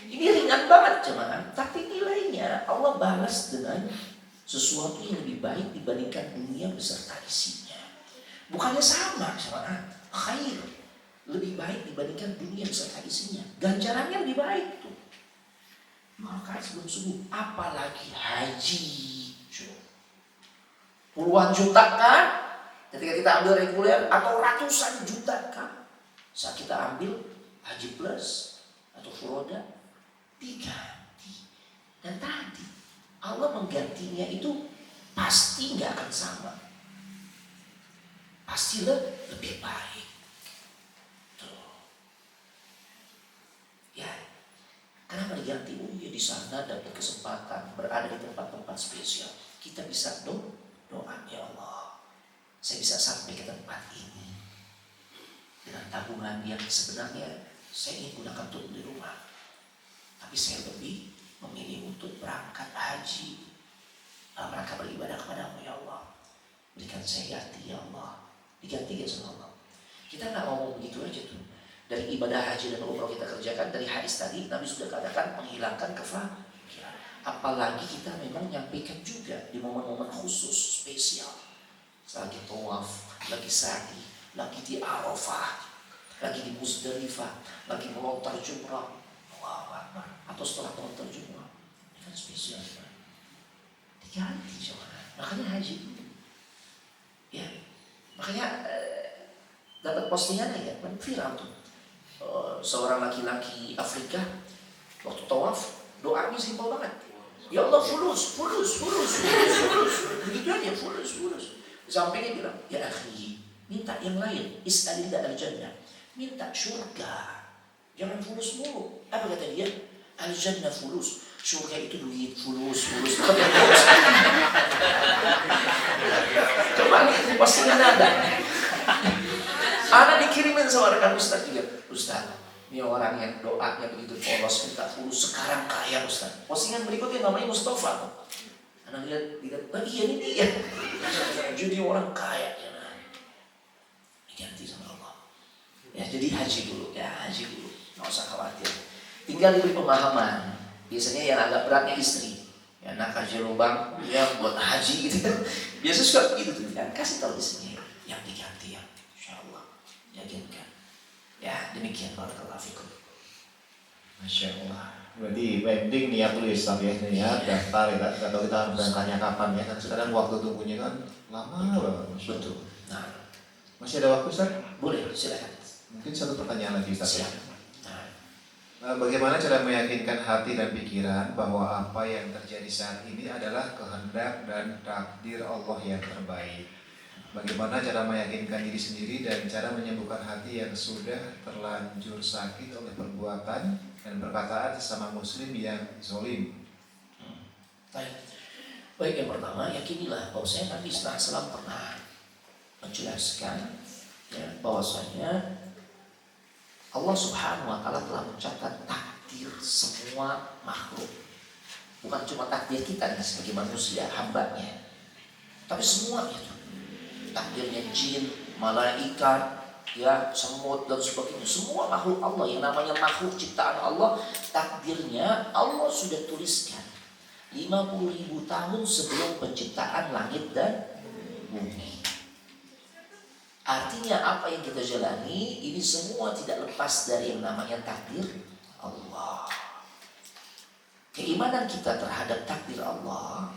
Ini ringan banget jemaah. Tapi nilainya Allah balas dengan sesuatu yang lebih baik dibandingkan dunia beserta isinya. Bukannya sama jemaah. Khair. Lebih baik dibandingkan dunia beserta isinya. Ganjarannya lebih baik tuh. Maka sebelum subuh, apalagi haji. Puluhan juta kan? Ketika kita ambil reguler atau ratusan juta kan? Saat kita ambil haji plus atau furoda, diganti. Dan tadi Allah menggantinya itu pasti nggak akan sama. Pasti lebih baik. Tuh. Ya. Kenapa diganti? Ya di sana dapat kesempatan berada di tempat-tempat spesial. Kita bisa doa, ya Allah, saya bisa sampai ke tempat ini dengan tabungan yang sebenarnya saya ingin gunakan untuk di rumah, tapi saya lebih memilih untuk berangkat haji dalam rangka beribadah kepadamu, ya Allah. Berikan saya ganti, ya Allah. Diganti ya sama Allah. Kita nggak ngomong begitu aja tuh. Dari ibadah haji dan umroh kita kerjakan, dari hadis tadi Nabi sudah katakan menghilangkan kefakiran. Apalagi kita memang nyampaikan juga di momen-momen khusus spesial, lagi tawaf, lagi sa'i, lagi di Arafah, lagi di Muzdalifah, lagi melontar jumrah, atau setelah melontar jumrah. Ini kan spesial, diganti coba. Makanya haji itu, ya, makanya dapat postingannya ya, kan viral tuh. Seorang laki-laki Afrika waktu tawaf doanya simpel banget. Ya Allah fulus. Begitu aja fulus. Sampingnya bilang, ya akhi, minta yang lain. Is'alillah al-jannah. Minta surga. Jangan fulus mulu. Apa kata dia? Al-jannah fulus. Surga itu duit fulus. Coba nih postingan ada. Anak dikirimin sama rekan Ustaz juga. Ustaz, ini orang yang doanya begitu polos, minta fulus, sekarang kaya Ustaz. Postingan berikutnya namanya Mustafa. Anak lihat, iya ini dia. Jadi orang kaya. Ya, nah. Diganti sama Allah. Ya, jadi haji dulu. Nggak usah khawatir. Tinggal diberi pemahaman. Biasanya yang agak beratnya istri. Ya, nak haji lubang, ya buat haji gitu. Biasa suka begitu tuh. Ya, kasih tahu istrinya yang diganti ya. Yakinkan. Ya demikian barakallahu fikum. Masya Allah. Berarti pending niat dulu Ustaz ya, niat daftar ya. Gak tahu kita berangkatnya kapan ya. Kan sekarang waktu tunggunya kan lama banget. Betul. Nah, masih ada waktu Ustaz? boleh silakan. Mungkin satu pertanyaan lagi Ustaz. Silakan. Bagaimana cara meyakinkan hati dan pikiran bahwa apa yang terjadi saat ini adalah kehendak dan takdir Allah yang terbaik? Bagaimana cara meyakinkan diri sendiri dan cara menyembuhkan hati yang sudah terlanjur sakit oleh perbuatan dan perkataan sesama muslim yang zolim? Baik, yang pertama yakinilah bahwa Nabi SAW pernah menjelaskan ya, bahwasanya Allah Subhanahu wa Ta'ala telah mencatat takdir semua makhluk, bukan cuma takdir kita nih sebagai manusia hambanya, tapi semuanya. Takdirnya jin, malaikat, ya semut dan sebagainya. Semua makhluk Allah yang namanya makhluk ciptaan Allah, takdirnya Allah sudah tuliskan 50.000 tahun sebelum penciptaan langit dan bumi. Artinya apa yang kita jalani ini semua tidak lepas dari yang namanya takdir Allah. Keimanan kita terhadap takdir Allah,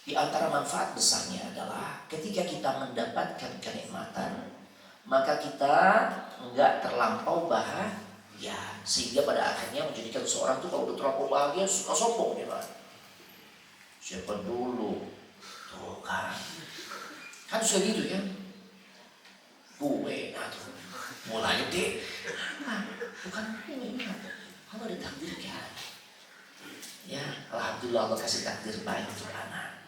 di antara manfaat besarnya adalah ketika kita mendapatkan kenikmatan, maka kita enggak terlampau bahagia, sehingga pada akhirnya menjadikan seorang itu kalau udah terlampau bahagia suka sombong dia kan. Siapa dulu? Tuh kan suka gitu kan? Gue mulai gede. Nah, bukan gue. Allah ditakdirkan. Ya, alhamdulillah Allah kasih takdir baik untuk anak.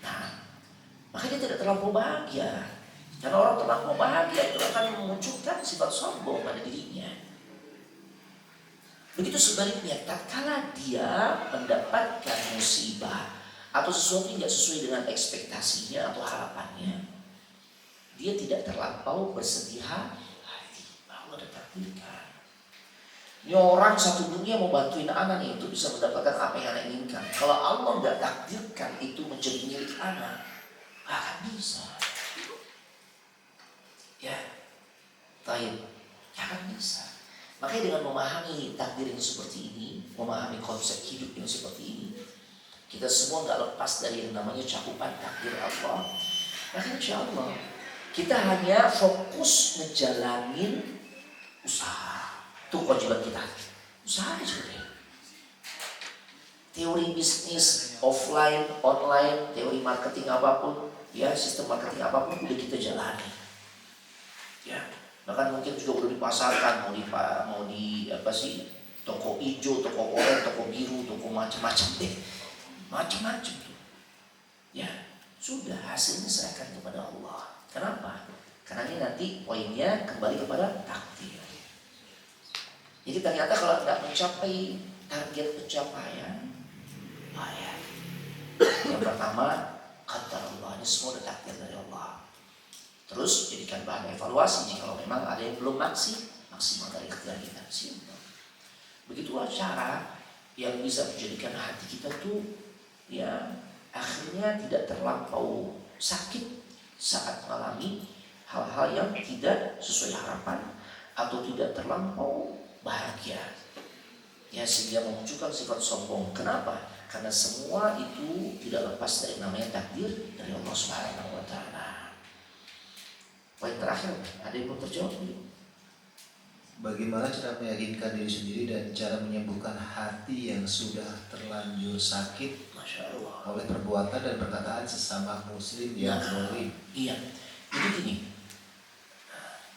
Nah, makanya tidak terlampau bahagia. Karena orang terlampau bahagia itu akan memunculkan sifat sombong pada dirinya. Begitu sebaliknya, tatkala dia mendapatkan musibah atau sesuatu yang tidak sesuai dengan ekspektasinya atau harapannya, dia tidak terlampau bersedih hati. Allah udah takdirkan. Ini orang satu dunia mau bantuin anaknya itu bisa mendapatkan apa yang anak inginkan. Kalau Allah nggak takdirkan itu menjadi milik anak, akan bisa. Ya, baik, akan bisa. Makanya dengan memahami takdir yang seperti ini, memahami konsep hidup yang seperti ini, kita semua nggak lepas dari yang namanya cakupan takdir Allah. Maka insya Allah kita hanya fokus ngejalanin usaha. Itu kewajiban kita. Usaha aja. Teori bisnis offline, online, teori marketing apapun, ya sistem marketing apapun udah kita jalani. Ya. Bahkan mungkin juga udah dipasarkan mau di apa sih, toko hijau, toko oranye, toko biru, toko macam-macam deh, macam-macam tuh. Ya sudah, hasilnya serahkan kepada Allah. Kenapa? Karena ini nanti poinnya kembali kepada takdir. Jadi ternyata kalau tidak mencapai target pencapaian, ya. Yang pertama, kata Allah, ini semua udah takdir dari Allah. Terus jadikan bahan evaluasi jika memang ada yang belum maksimal dari ikhtiar kita. Simpel. Begitulah cara yang bisa menjadikan hati kita tuh ya akhirnya tidak terlampau sakit saat mengalami hal-hal yang tidak sesuai harapan atau tidak terlampau bahagia. Ya sehingga memunculkan sifat sombong. Kenapa? Karena semua itu tidak lepas dari namanya takdir dari Allah Subhanahu wa taala. Poin terakhir, ada yang belum terjawab? Bagaimana cara meyakinkan diri sendiri dan cara menyembuhkan hati yang sudah terlanjur sakit, Masya Allah, oleh perbuatan dan perkataan sesama muslim yang zalim? Iya, jadi gini,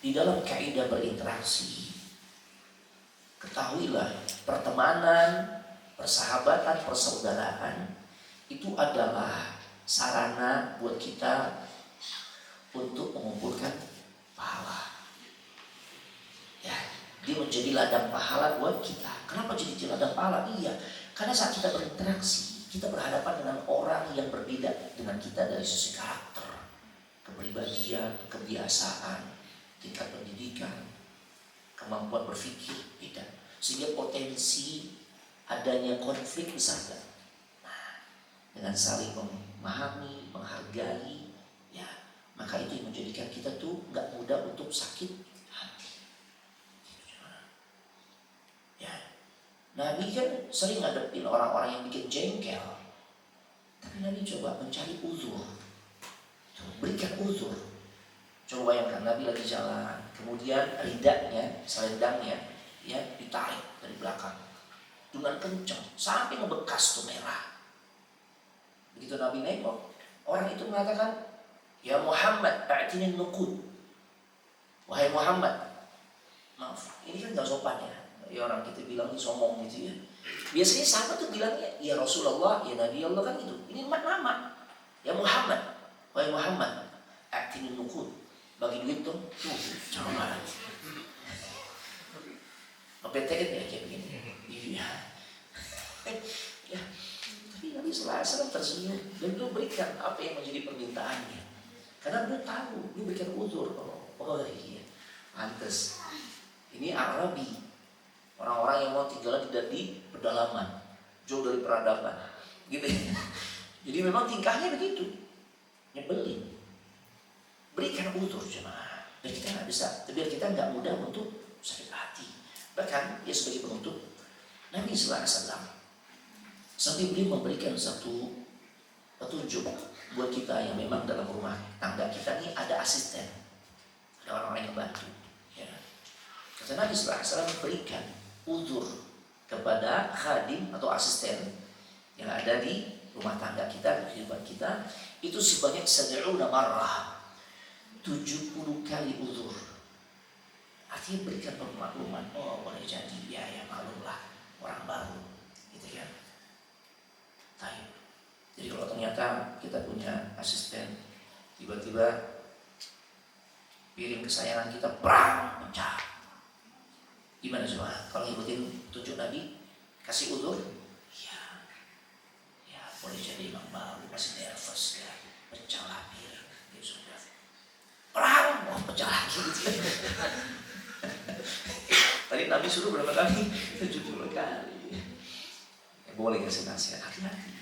di dalam kaidah berinteraksi, ketahuilah pertemanan, persahabatan, persaudaraan itu adalah sarana buat kita untuk mengumpulkan pahala. Ya, dia menjadi ladang pahala buat kita. Kenapa jadi ladang pahala? Iya, karena saat kita berinteraksi, kita berhadapan dengan orang yang berbeda dengan kita dari sisi karakter, kepribadian, kebiasaan, tingkat pendidikan, kemampuan berpikir beda, sehingga potensi adanya konflik besar. Nah, dengan saling memahami, menghargai, maka itu yang menjadikan kita tuh nggak mudah untuk sakit hati. Ya, Nabi kan sering ngadepin orang-orang yang bikin jengkel, tapi Nabi coba mencari uzur, berikan uzur. Coba bayangkan Nabi lagi jalan, kemudian ridanya, selendangnya, ya ditarik dari belakang dengan kencang sampai ngebekas tuh merah. Begitu Nabi nengok, orang itu mengatakan, ya Muhammad, a'tini nuqud. Wahai Muhammad, maaf, ini kan gak sopan ya. Ya orang kita bilang ini sombong gitu ya. Biasanya sama tuh bilangnya, ya Rasulullah, ya Nabi Allah kan gitu. Ini nama. Ya Muhammad, wahai Muhammad, a'tini nuqud. Bagi duit dong. Jangan marah. PTN ya kayak begini. Iya. Ya. Tapi Nabi SAW tersenyum dan beliau berikan apa yang menjadi permintaannya. Karena beliau tahu, beliau berikan uzur. Oh iya, pantes. Ini Arabi, orang-orang yang mau tinggal tidak di pedalaman, jauh dari peradaban, gitu. Jadi memang tingkahnya begitu, nyebelin. Berikan uzur jemaah, biar kita nggak bisa, biar kita nggak mudah untuk sakit hati. Bahkan dia sebagai penutup, Nabi Sallallahu Alaihi Wasallam sampai beliau memberikan satu petunjuk buat kita yang memang dalam rumah tangga kita ini ada asisten, ada orang-orang yang bantu. Ya. Kata Nabi Sallallahu Alaihi Wasallam berikan uzur kepada khadim atau asisten yang ada di rumah tangga kita, di kehidupan kita, itu sebanyak 70 marrah, 70 kali uzur. Artinya berikan pemakluman. Oh boleh jadi ya maklumlah orang baru, gitu kan. Baik. Jadi kalau ternyata kita punya asisten, tiba-tiba piring kesayangan kita pecah, Gimana coba? Kalau ngikutin tunjuk Nabi, kasih udur? Ya boleh jadi imam baru masih nervous ya, pecah lagi, ya sudah. Perang, pecah lagi. Tadi Nabi suruh berapa kali? 70 kali. Ya, boleh kasih nasihat, hati-hati.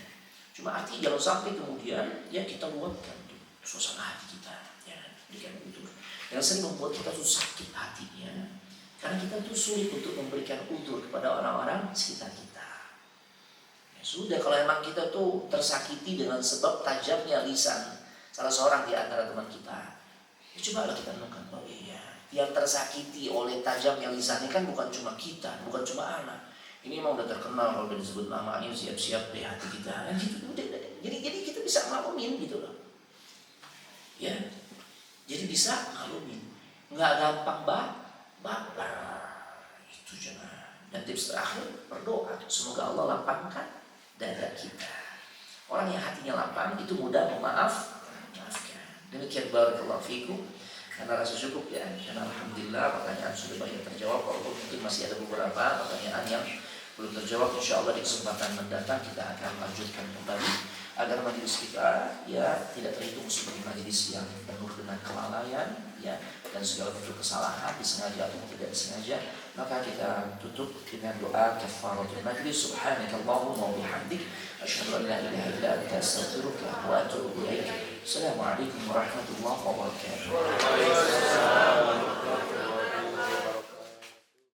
Cuma arti jangan sampai kemudian ya kita buatkan suasana hati kita, ya, berikan udur. Yang sering membuat kita tuh sakit hatinya, karena kita tuh sulit untuk memberikan udur kepada orang-orang sekitar kita. Ya sudah, kalau emang kita tuh tersakiti dengan sebab tajamnya lisan salah seorang di antara teman kita, ya cobalah kita renungkan, oh iya, yang tersakiti oleh tajamnya lisannya kan bukan cuma kita, bukan cuma anak. Ini emang udah terkenal kalau udah disebut namanya, siap-siap deh hati kita. Nah, gitu, jadi kita bisa maklumin gitu loh. Ya, jadi bisa maklumin. Nggak gampang baper. Itu jangan. Dan tips terakhir, berdoa. Semoga Allah lapangkan dada kita. Orang yang hatinya lapang itu mudah maafkan. Demikian barakallahu fikum. Karena rasa cukup ya. Dan alhamdulillah pertanyaan sudah banyak terjawab. Walaupun mungkin masih ada beberapa pertanyaan yang belum terjawab. Insya Allah di kesempatan mendatang kita akan lanjutkan kembali agar majelis kita ya tidak terhitung sebagai majelis yang penuh dengan kelalaian ya dan segala bentuk kesalahan disengaja atau tidak disengaja. Maka kita tutup dengan doa kafaratul majlis. Subhanakallahumma wa bihamdik asyhadu an la ilaha illa anta astaghfiruka wa atubu ilaik. Assalamualaikum warahmatullahi wabarakatuh.